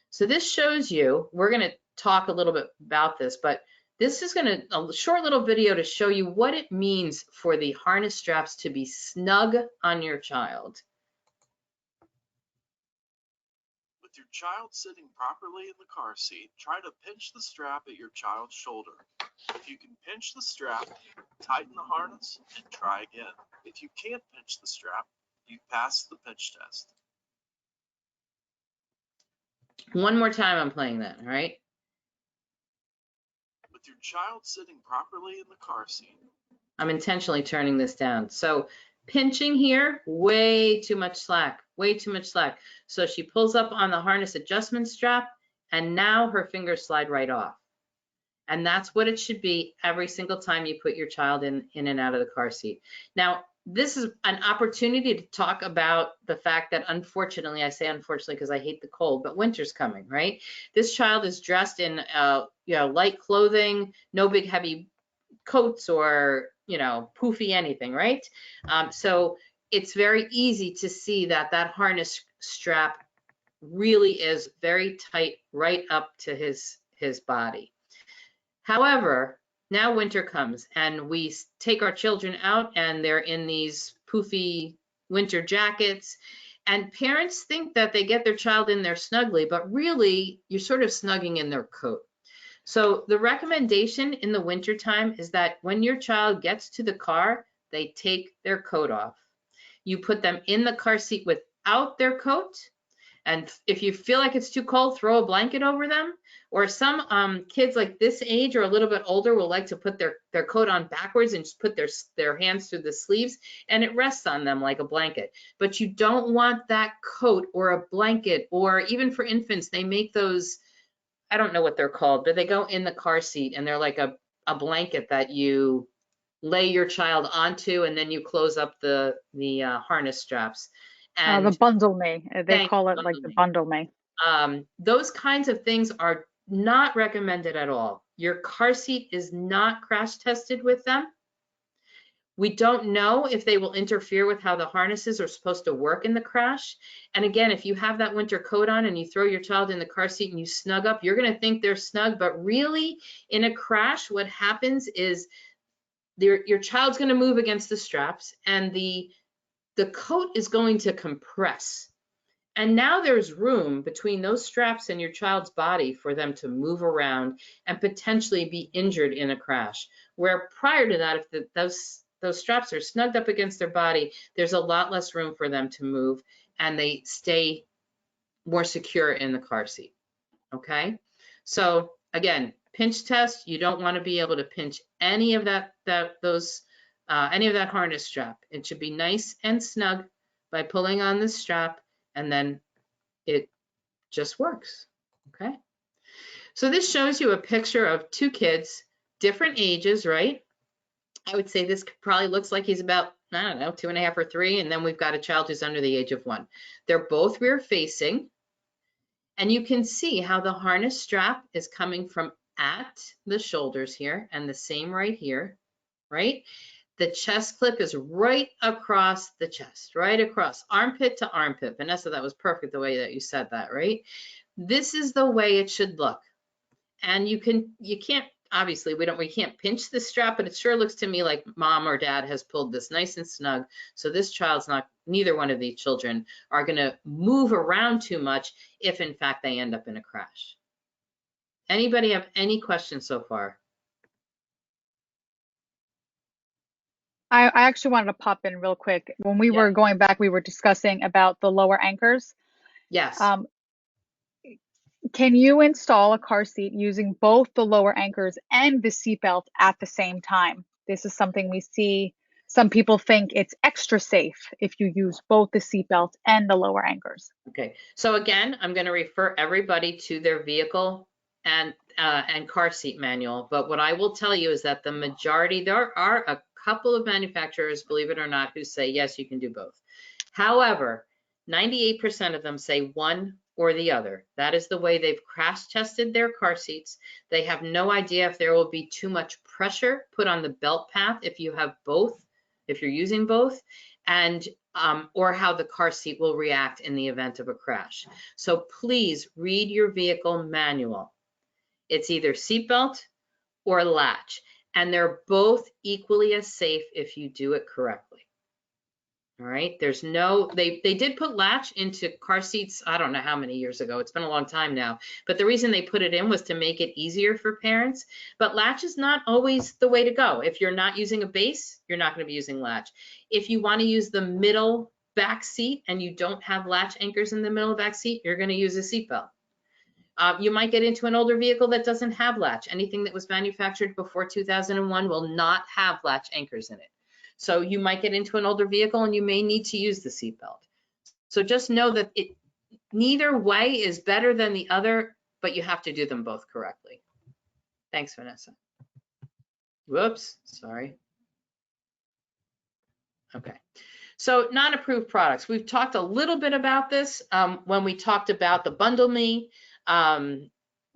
So this shows you, we're going to talk a little bit about this, but this is a short little video to show you what it means for the harness straps to be snug on your child. With your child sitting properly in the car seat, try to pinch the strap at your child's shoulder. If you can pinch the strap, tighten the harness and try again. If you can't pinch the strap, you pass the pinch test. One more time, I'm playing that, all right? With your child sitting properly in the car seat. I'm intentionally turning this down. So pinching here, way too much slack, way too much slack. So she pulls up on the harness adjustment strap, and now her fingers slide right off. And that's what it should be every single time you put your child in and out of the car seat. Now, this is an opportunity to talk about the fact that, unfortunately, I say unfortunately because I hate the cold, but winter's coming, right? This child is dressed in light clothing, no big heavy coats or poofy anything, right? So it's very easy to see that that harness strap really is very tight right up to his body. However, now winter comes and we take our children out and they're in these poofy winter jackets, and parents think that they get their child in there snugly, but really you're sort of snugging in their coat. So the recommendation in the wintertime is that when your child gets to the car, they take their coat off. You put them in the car seat without their coat. And if you feel like it's too cold, throw a blanket over them. Or some kids like this age or a little bit older will like to put their coat on backwards and just put their hands through the sleeves, and it rests on them like a blanket. But you don't want that coat or a blanket, or even for infants, they make those, I don't know what they're called, but they go in the car seat and they're like a blanket that you lay your child onto, and then you close up the harness straps. And The bundle me. They thank call you, it like the bundle me. bundle me. Those kinds of things are not recommended at all. Your car seat is not crash tested with them. We don't know if they will interfere with how the harnesses are supposed to work in the crash. And again, if you have that winter coat on and you throw your child in the car seat and you snug up, you're going to think they're snug, but really in a crash, what happens is your child's going to move against the straps, and the coat is going to compress. And now there's room between those straps and your child's body for them to move around and potentially be injured in a crash. Where prior to that, if those straps are snugged up against their body, there's a lot less room for them to move, and they stay more secure in the car seat. Okay? So again, pinch test, you don't want to be able to pinch any of any of that harness strap. It should be nice and snug by pulling on the strap, and then it just works. Okay? So this shows you a picture of two kids, different ages, right? I would say this probably looks like he's about, I don't know, 2.5 or 3, and then we've got a child who's under the age of 1. They're both rear facing, and you can see how the harness strap is coming from at the shoulders here, and the same right here, right? The chest clip is right across the chest, right across, armpit to armpit. Vanessa, that was perfect the way that you said that, right? This is the way it should look. And you can't, obviously we can't pinch the strap, but it sure looks to me like mom or dad has pulled this nice and snug. So this child's not, neither one of these children are gonna move around too much if in fact they end up in a crash. Anybody have any questions so far? I actually wanted to pop in real quick. When we Yeah. were going back, we were discussing about the lower anchors. Yes. Can you install a car seat using both the lower anchors and the seatbelt at the same time? This is something we see. Some people think it's extra safe if you use both the seatbelt and the lower anchors. Okay, so again, I'm going to refer everybody to their vehicle and car seat manual. But what I will tell you is that the majority, there are a couple of manufacturers, believe it or not, who say, yes, you can do both. However, 98% of them say one or the other. That is the way they've crash tested their car seats. They have no idea if there will be too much pressure put on the belt path if you have both, if you're using both, and or how the car seat will react in the event of a crash. So please read your vehicle manual. It's either seatbelt or latch, and they're both equally as safe if you do it correctly. All right, there's no, they did put latch into car seats, I don't know how many years ago, it's been a long time now, but the reason they put it in was to make it easier for parents, but latch is not always the way to go. If you're not using a base, you're not going to be using latch. If you want to use the middle back seat and you don't have latch anchors in the middle back seat, you're going to use a seatbelt. You might get into an older vehicle that doesn't have latch. Anything that was manufactured before 2001 will not have latch anchors in it. So you might get into an older vehicle and you may need to use the seatbelt. So just know that neither way is better than the other, but you have to do them both correctly. Thanks, Vanessa. Whoops, sorry. Okay. So non-approved products. We've talked a little bit about this when we talked about the Bundle Me.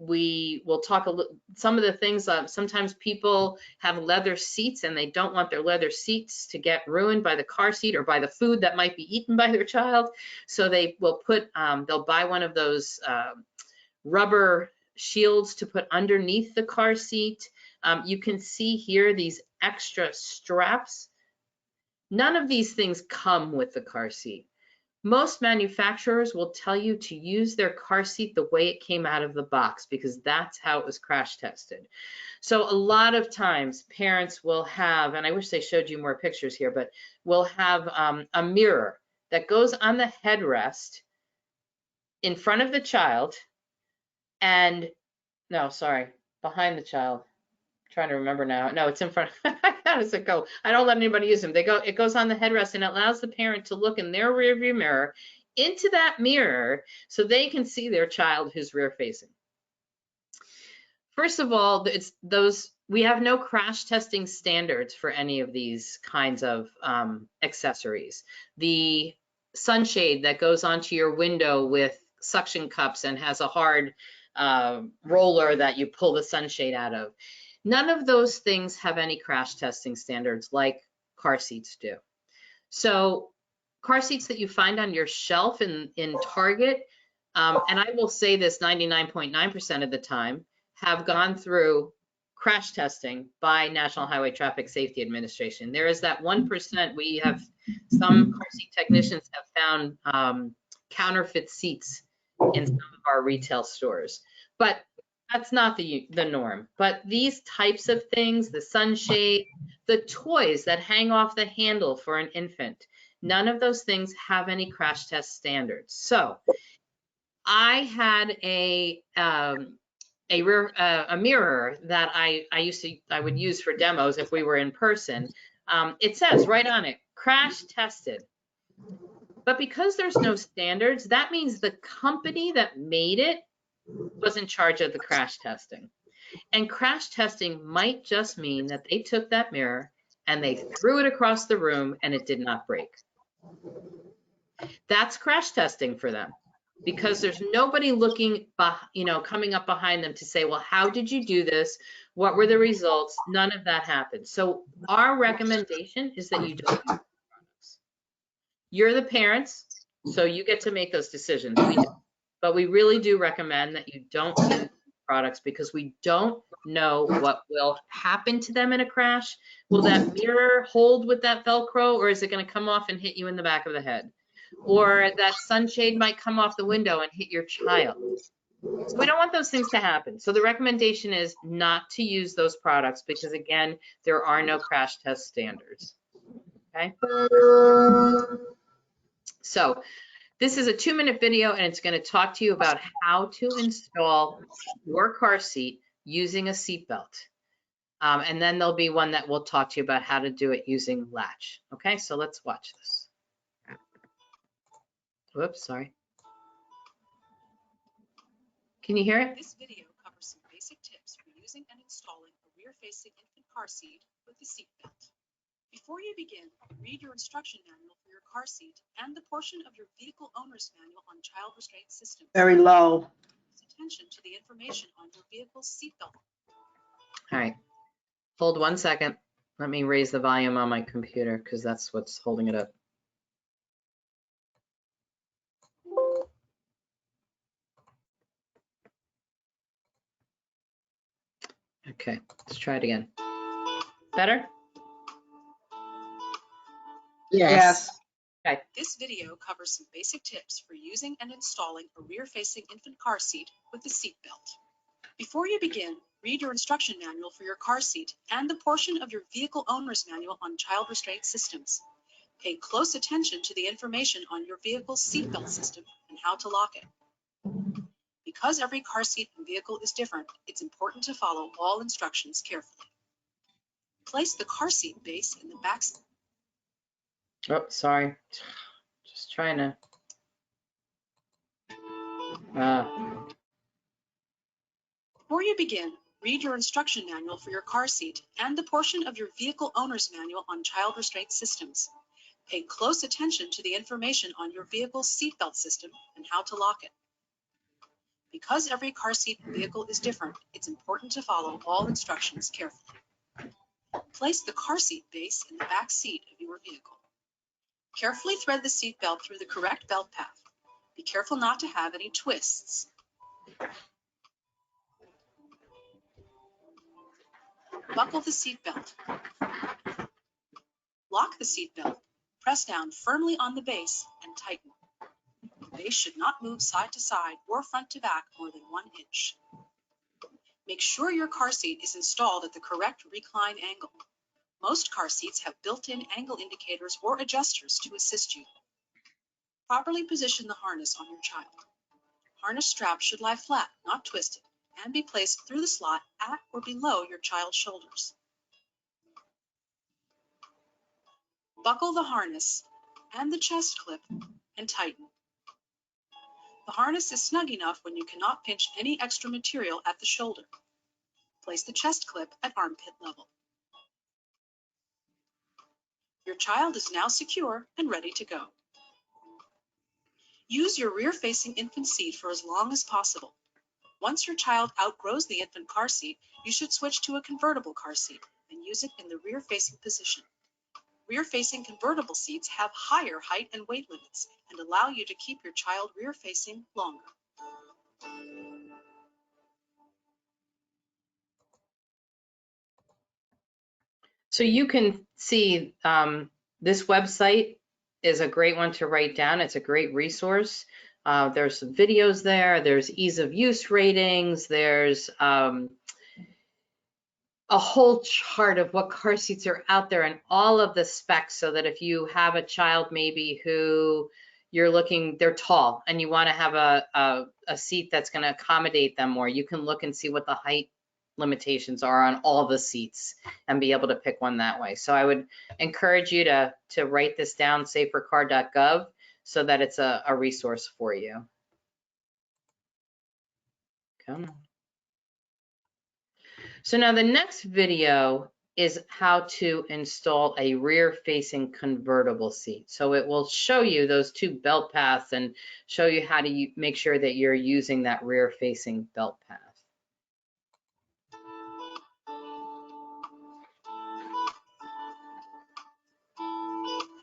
We will talk some of the things. Sometimes people have leather seats and they don't want their leather seats to get ruined by the car seat or by the food that might be eaten by their child. So they will put, they'll buy one of those rubber shields to put underneath the car seat. You can see here these extra straps. None of these things come with the car seat. Most manufacturers will tell you to use their car seat the way it came out of the box because that's how it was crash tested. So a lot of times parents will have, and I wish they showed you more pictures here, but will have a mirror that goes on the headrest in front of the child and, no, sorry, behind the child. I'm trying to remember now. No, it's in front. How does it go? I don't let anybody use them. It goes on the headrest and it allows the parent to look in their rearview mirror into that mirror so they can see their child who's rear facing. First of all, we have no crash testing standards for any of these kinds of accessories. The sunshade that goes onto your window with suction cups and has a hard roller that you pull the sunshade out of. None of those things have any crash testing standards like car seats do. So car seats that you find on your shelf in Target, and I will say this 99.9% of the time, have gone through crash testing by National Highway Traffic Safety Administration. There is that 1%. We have some car seat technicians have found counterfeit seats in some of our retail stores, but that's not the norm. But these types of things, the sunshade, the toys that hang off the handle for an infant, none of those things have any crash test standards. So I had a mirror that I would use for demos if we were in person. It says right on it, crash tested. But because there's no standards, that means the company that made it was in charge of the crash testing. And crash testing might just mean that they took that mirror and they threw it across the room and it did not break. That's crash testing for them, because there's nobody looking, coming up behind them to say, well, how did you do this? What were the results? None of that happened. So our recommendation is that you don't use products. You're the parents, so you get to make those decisions. But we really do recommend that you don't use products because we don't know what will happen to them in a crash. Will that mirror hold with that Velcro, or is it going to come off and hit you in the back of the head? Or that sunshade might come off the window and hit your child. So we don't want those things to happen. So the recommendation is not to use those products because, again, there are no crash test standards. Okay. So this is a 2-minute video and it's going to talk to you about how to install your car seat using a seat belt. And then there'll be one that will talk to you about how to do it using latch. Okay, so let's watch this. Whoops, sorry. Can you hear it? This video covers some basic tips for using and installing a rear-facing infant car seat with the seat belt. Before you begin, read your instruction manual for your car seat and the portion of your vehicle owner's manual on child restraint system. Very low. Pay attention to the information on your vehicle's seat belt. All right, hold 1 second. Let me raise the volume on my computer because that's what's holding it up. Okay, let's try it again. Better? Yes. Okay. This video covers some basic tips for using and installing a rear-facing infant car seat with the seat belt. Before you begin, read your instruction manual for your car seat and the portion of your vehicle owner's manual on child restraint systems. Pay close attention to the information on your vehicle's seatbelt system and how to lock it. Because every car seat and vehicle is different, it's important to follow all instructions carefully. Place the car seat base in the back. Oh, sorry. Just trying to. Before you begin, read your instruction manual for your car seat and the portion of your vehicle owner's manual on child restraint systems. Pay close attention to the information on your vehicle's seatbelt system and how to lock it. Because every car seat and vehicle is different, it's important to follow all instructions carefully. Place the car seat base in the back seat of your vehicle. Carefully thread the seat belt through the correct belt path. Be careful not to have any twists. Buckle the seat belt. Lock the seat belt. Press down firmly on the base and tighten. base should not move side to side or front to back more than 1 inch. Make sure your car seat is installed at the correct recline angle. Most car seats have built-in angle indicators or adjusters to assist you. Properly position the harness on your child. Harness straps should lie flat, not twisted, and be placed through the slot at or below your child's shoulders. Buckle the harness and the chest clip and tighten. The harness is snug enough when you cannot pinch any extra material at the shoulder. Place the chest clip at armpit level. Your child is now secure and ready to go. Use your rear-facing infant seat for as long as possible. Once your child outgrows the infant car seat, you should switch to a convertible car seat and use it in the rear-facing position. Rear-facing convertible seats have higher height and weight limits and allow you to keep your child rear-facing longer. So you can see this website is a great one to write down. It's a great resource. There's some videos there. There's ease of use ratings. There's a whole chart of what car seats are out there and all of the specs, so that if you have a child maybe who they're tall and you want to have a seat that's going to accommodate them more, you can look and see what the height limitations are on all the seats and be able to pick one that way. So I would encourage you to write this down, safercar.gov, so that it's a resource for you. Come on. So now the next video is how to install a rear-facing convertible seat. So it will show you those two belt paths and show you how to make sure that you're using that rear-facing belt path.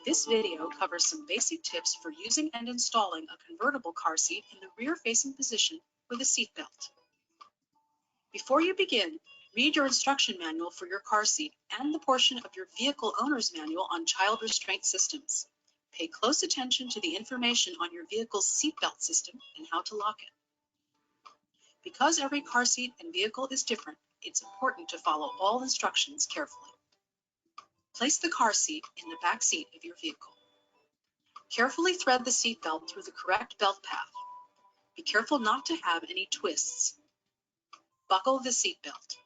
This video covers some basic tips for using and installing a convertible car seat in the rear-facing position with a seat belt. Before you begin, read your instruction manual for your car seat and the portion of your vehicle owner's manual on child restraint systems. Pay close attention to the information on your vehicle's seatbelt system and how to lock it. Because every car seat and vehicle is different, it's important to follow all instructions carefully. Place the car seat in the back seat of your vehicle. Carefully thread the seat belt through the correct belt path. Be careful not to have any twists. Buckle the seat belt.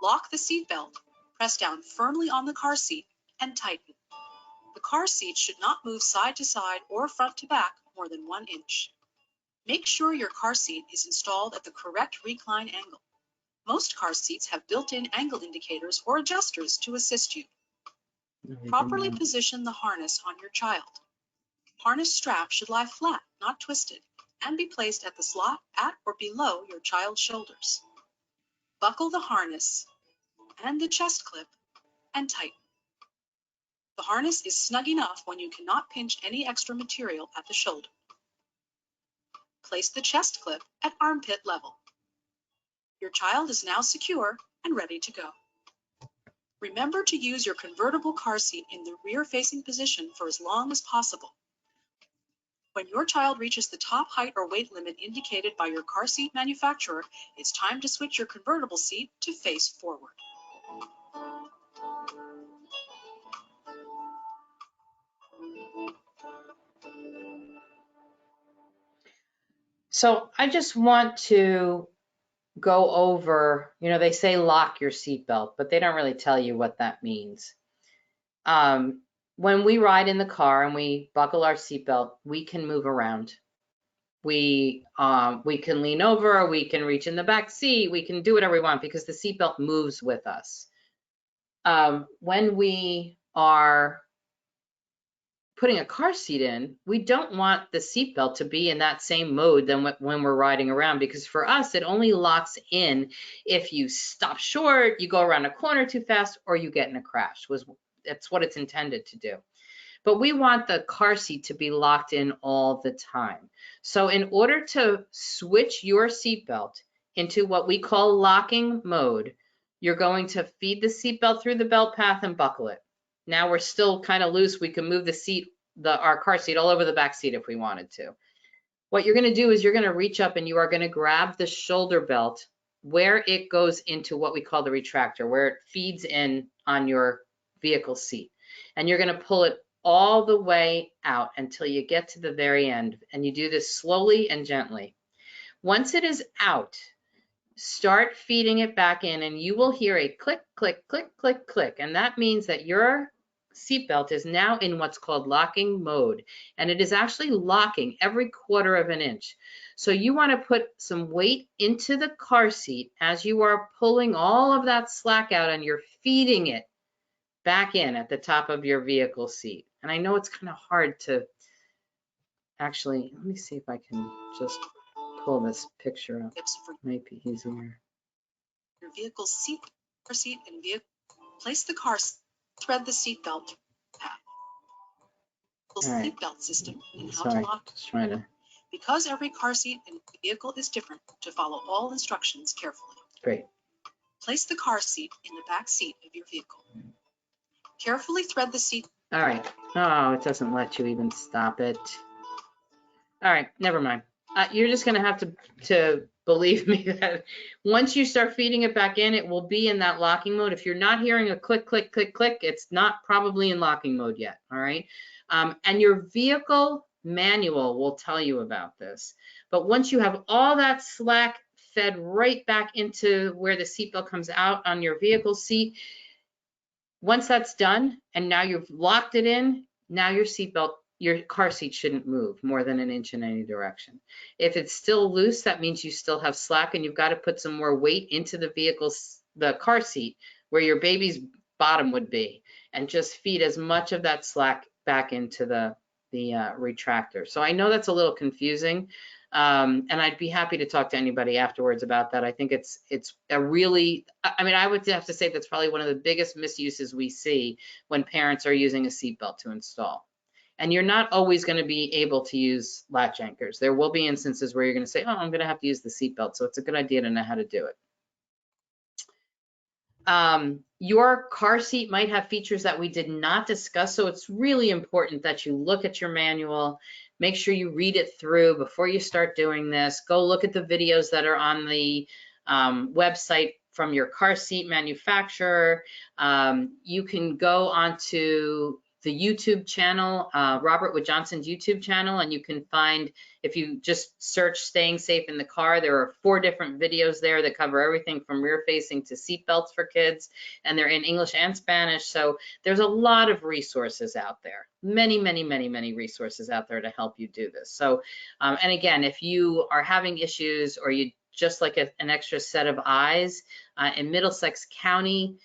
Lock the seat belt, press down firmly on the car seat, and tighten. The car seat should not move side to side or front to back more than 1 inch. Make sure your car seat is installed at the correct recline angle. Most car seats have built-in angle indicators or adjusters to assist you. Properly position the harness on your child. Harness strap should lie flat, not twisted, and be placed at the slot at or below your child's shoulders. Buckle the harness and the chest clip and tighten. The harness is snug enough when you cannot pinch any extra material at the shoulder. Place the chest clip at armpit level. Your child is now secure and ready to go. Remember to use your convertible car seat in the rear-facing position for as long as possible. When your child reaches the top height or weight limit indicated by your car seat manufacturer, it's time to switch your convertible seat to face forward. So I just want to go over, they say lock your seatbelt, but they don't really tell you what that means. When we ride in the car and we buckle our seatbelt, we can move around. We can lean over, we can reach in the back seat, we can do whatever we want because the seatbelt moves with us. When we are putting a car seat in, we don't want the seatbelt to be in that same mode than when we're riding around, because for us, it only locks in if you stop short, you go around a corner too fast, or you get in a crash. That's what it's intended to do. But we want the car seat to be locked in all the time. So in order to switch your seatbelt into what we call locking mode, you're going to feed the seatbelt through the belt path and buckle it. Now we're still kind of loose. We can move the seat our car seat all over the back seat if we wanted to. What you're going to do is you're going to reach up and you are going to grab the shoulder belt where it goes into what we call the retractor, where it feeds in on your vehicle seat. And you're going to pull it all the way out until you get to the very end. And you do this slowly and gently. Once it is out, start feeding it back in and you will hear a click, click, click, click, click. And that means that your seatbelt is now in what's called locking mode. And it is actually locking every 1/4 of an inch. So you want to put some weight into the car seat as you are pulling all of that slack out and you're feeding it back in at the top of your vehicle seat. And I know it's kind of hard to actually, let me see if I can just pull this picture up. Tips for Might be easier. your vehicle's seat, car seat, and vehicle. Place the car, thread the seat belt pad. All right. Seat belt system and how Sorry, to lock. just trying to, Because every car seat and vehicle is different, to follow all instructions carefully. great. Place the car seat in the back seat of your vehicle. Carefully thread the seat. All right. Oh, it doesn't let you even stop it. All right, never mind. You're just gonna have to believe me that once you start feeding it back in, it will be in that locking mode. If you're not hearing a click, click, click, click, it's not probably in locking mode yet, all right? And your vehicle manual will tell you about this. But once you have all that slack fed right back into where the seatbelt comes out on your vehicle seat, once that's done, and now you've locked it in, now your car seat shouldn't move more than 1 inch in any direction. If it's still loose, that means you still have slack and you've got to put some more weight into the car seat where your baby's bottom would be, and just feed as much of that slack back into the retractor. So I know that's a little confusing, and I'd be happy to talk to anybody afterwards about that. I think it's a really, I mean, I would have to say that's probably one of the biggest misuses we see when parents are using a seatbelt to install. And you're not always going to be able to use latch anchors. There will be instances where you're going to say, oh, I'm going to have to use the seatbelt. So it's a good idea to know how to do it. Your car seat might have features that we did not discuss. So it's really important that you look at your manual, make sure you read it through before you start doing this. Go look at the videos that are on the website from your car seat manufacturer. You can go onto the YouTube channel, Robert Wood Johnson's YouTube channel, and you can find, if you just search staying safe in the car, there are 4 different videos there that cover everything from rear facing to seat belts for kids, and they're in English and Spanish. So there's a lot of resources out there, many, many, many, many resources out there to help you do this. So, and again, if you are having issues or you just like an extra set of eyes, in Middlesex County,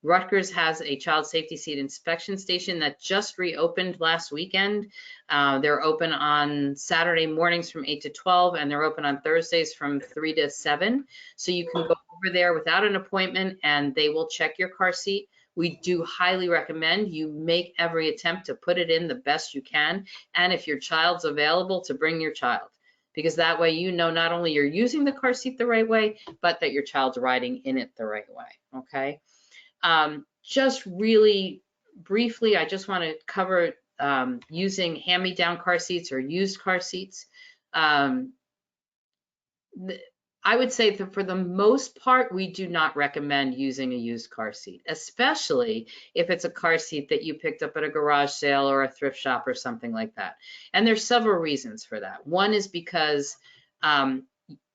Rutgers has a child safety seat inspection station that just reopened last weekend. They're open on Saturday mornings from 8 to 12, and they're open on Thursdays from 3 to 7. So you can go over there without an appointment and they will check your car seat. We do highly recommend you make every attempt to put it in the best you can. And if your child's available, to bring your child, because that way you know not only you're using the car seat the right way, but that your child's riding in it the right way, okay? Just really briefly, I just want to cover using hand-me-down car seats or used car seats. I would say that for the most part, we do not recommend using a used car seat, especially if it's a car seat that you picked up at a garage sale or a thrift shop or something like that. And there's several reasons for that. One is because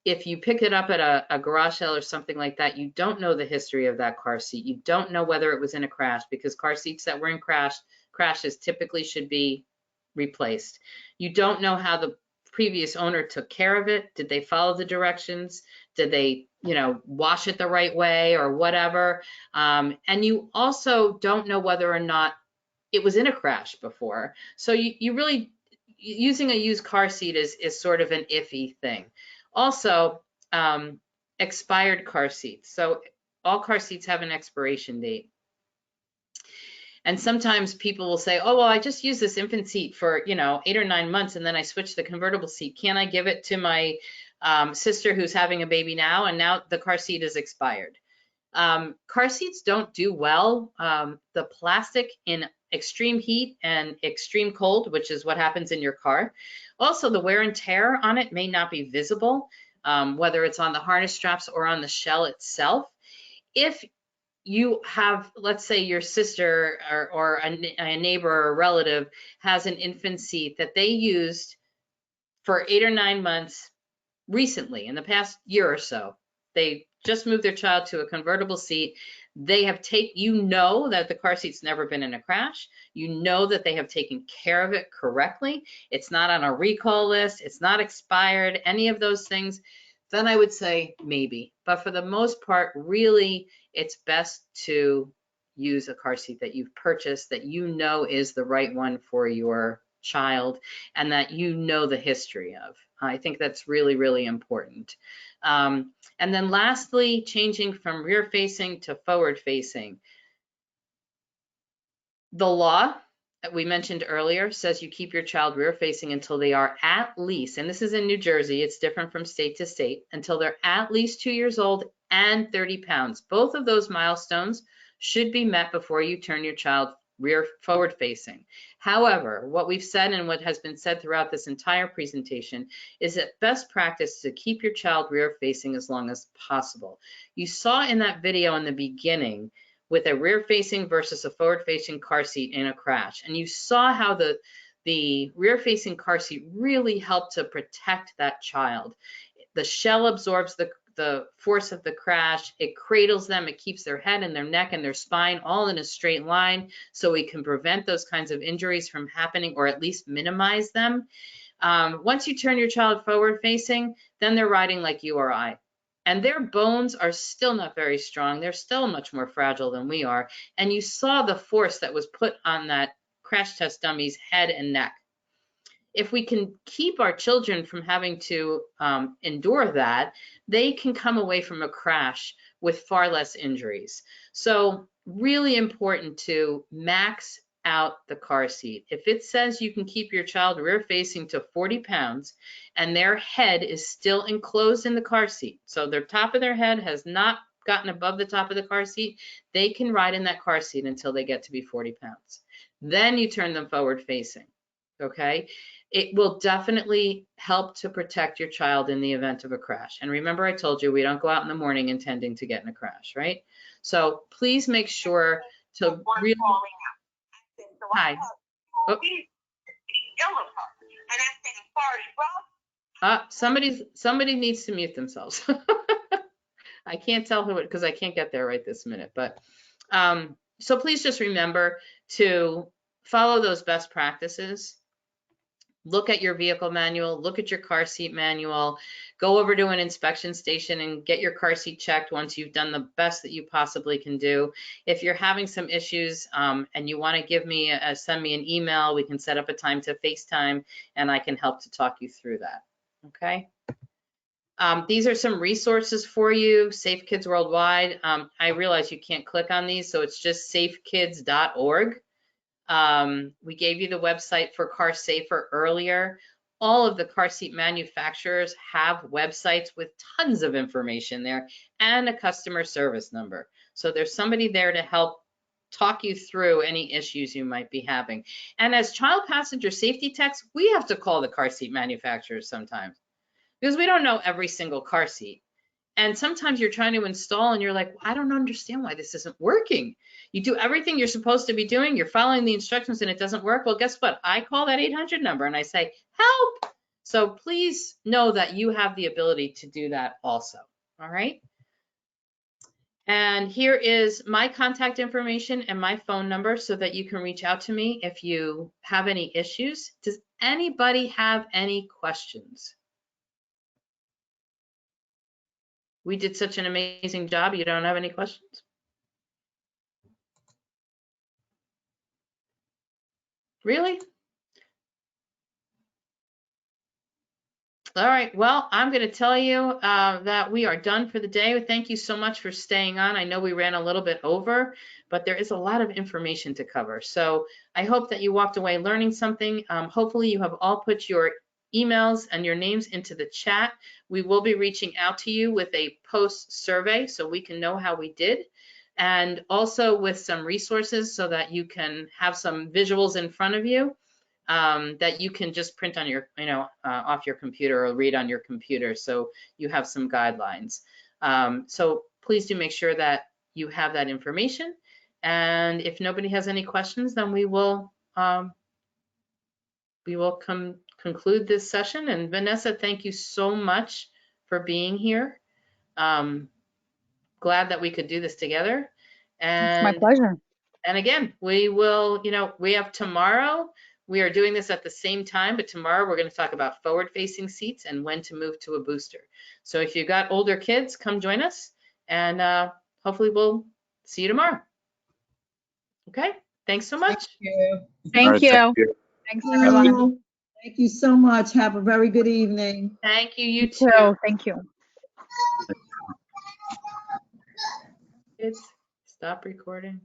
if you pick it up at a garage sale or something like that, you don't know the history of that car seat. You don't know whether it was in a crash, because car seats that were in crashes typically should be replaced. You don't know how the previous owner took care of it. Did they follow the directions? Did they, wash it the right way or whatever? And you also don't know whether or not it was in a crash before. So you really, using a used car seat is sort of an iffy thing. Also, expired car seats. So all car seats have an expiration date. And sometimes people will say, oh, well, I just used this infant seat for, 8 or 9 months, and then I switched to the convertible seat. Can I give it to my sister who's having a baby now, and now the car seat is expired? Car seats don't do well. The plastic in extreme heat and extreme cold, which is what happens in your car. Also, the wear and tear on it may not be visible, whether it's on the harness straps or on the shell itself. If you have, let's say your sister or a neighbor or a relative has an infant seat that they used for 8 or 9 months recently, in the past year or so, they just moved their child to a convertible seat. They have you know that the car seat's never been in a crash. You know that they have taken care of it correctly. It's not on a recall list. It's not expired, any of those things. Then I would say maybe. But for the most part, really, it's best to use a car seat that you've purchased, that you know is the right one for your child, and that you know the history of. I think that's really, really important. And then lastly, changing from rear facing to forward facing. The law that we mentioned earlier says you keep your child rear facing until they are at least, and this is in New Jersey, it's different from state to state, until they're at least 2 years old and 30 pounds. Both of those milestones should be met before you turn your child forward facing. However, what we've said and what has been said throughout this entire presentation is that best practice is to keep your child rear facing as long as possible. You saw in that video in the beginning with a rear facing versus a forward facing car seat in a crash, and you saw how the rear facing car seat really helped to protect that child. The shell absorbs the force of the crash, it cradles them, it keeps their head and their neck and their spine all in a straight line, so we can prevent those kinds of injuries from happening, or at least minimize them. Once you turn your child forward facing, then they're riding like you or I. And their bones are still not very strong. They're still much more fragile than we are. And you saw the force that was put on that crash test dummy's head and neck. If we can keep our children from having to endure that, they can come away from a crash with far less injuries. So really important to max out the car seat. If it says you can keep your child rear facing to 40 pounds and their head is still enclosed in the car seat, so their top of their head has not gotten above the top of the car seat, they can ride in that car seat until they get to be 40 pounds. Then you turn them forward facing, okay? It will definitely help to protect your child in the event of a crash. And remember, I told you we don't go out in the morning intending to get in a crash, right? So please make sure to really... Hi. Oh. Somebody needs to mute themselves. I can't tell who it, because I can't get there right this minute. But so please just remember to follow those best practices. Look at your vehicle manual, look at your car seat manual, go over to an inspection station and get your car seat checked once you've done the best that you possibly can do. If you're having some issues and you want to give me send me an email, we can set up a time to FaceTime and I can help to talk you through that. Okay. These are some resources for you. Safe Kids Worldwide. I realize you can't click on these, so it's just safekids.org. We gave you the website for Car Safer earlier. All of the car seat manufacturers have websites with tons of information there and a customer service number. So there's somebody there to help talk you through any issues you might be having. And as child passenger safety techs, we have to call the car seat manufacturers sometimes because we don't know every single car seat. And sometimes you're trying to install and you're like, I don't understand why this isn't working. You do everything you're supposed to be doing, you're following the instructions and it doesn't work. Well, guess what? I call that 800 number and I say, help. So please know that you have the ability to do that also. All right. And here is my contact information and my phone number so that you can reach out to me if you have any issues. Does anybody have any questions? We did such an amazing job. You don't have any questions? Really? All right. Well, I'm going to tell you that we are done for the day. Thank you so much for staying on. I know we ran a little bit over, but there is a lot of information to cover. So I hope that you walked away learning something. Hopefully you have all put your emails and your names into the chat. We will be reaching out to you with a post survey so we can know how we did. and also with some resources so that you can have some visuals in front of you that you can just print on your, off your computer or read on your computer. So you have some guidelines. So please do make sure that you have that information. And if nobody has any questions, then we will conclude this session. And Vanessa, thank you so much for being here. Glad that we could do this together. It's my And pleasure. And again, we will, we have tomorrow, we are doing this at the same time, but tomorrow we're going to talk about forward-facing seats and when to move to a booster. So if you've got older kids, come join us, and hopefully we'll see you tomorrow. Okay, thanks so much. Thank you. Thanks, everyone. Thank you so much. Have a very good evening. Thank you, You you too. too. Thank you. Kids, stop recording.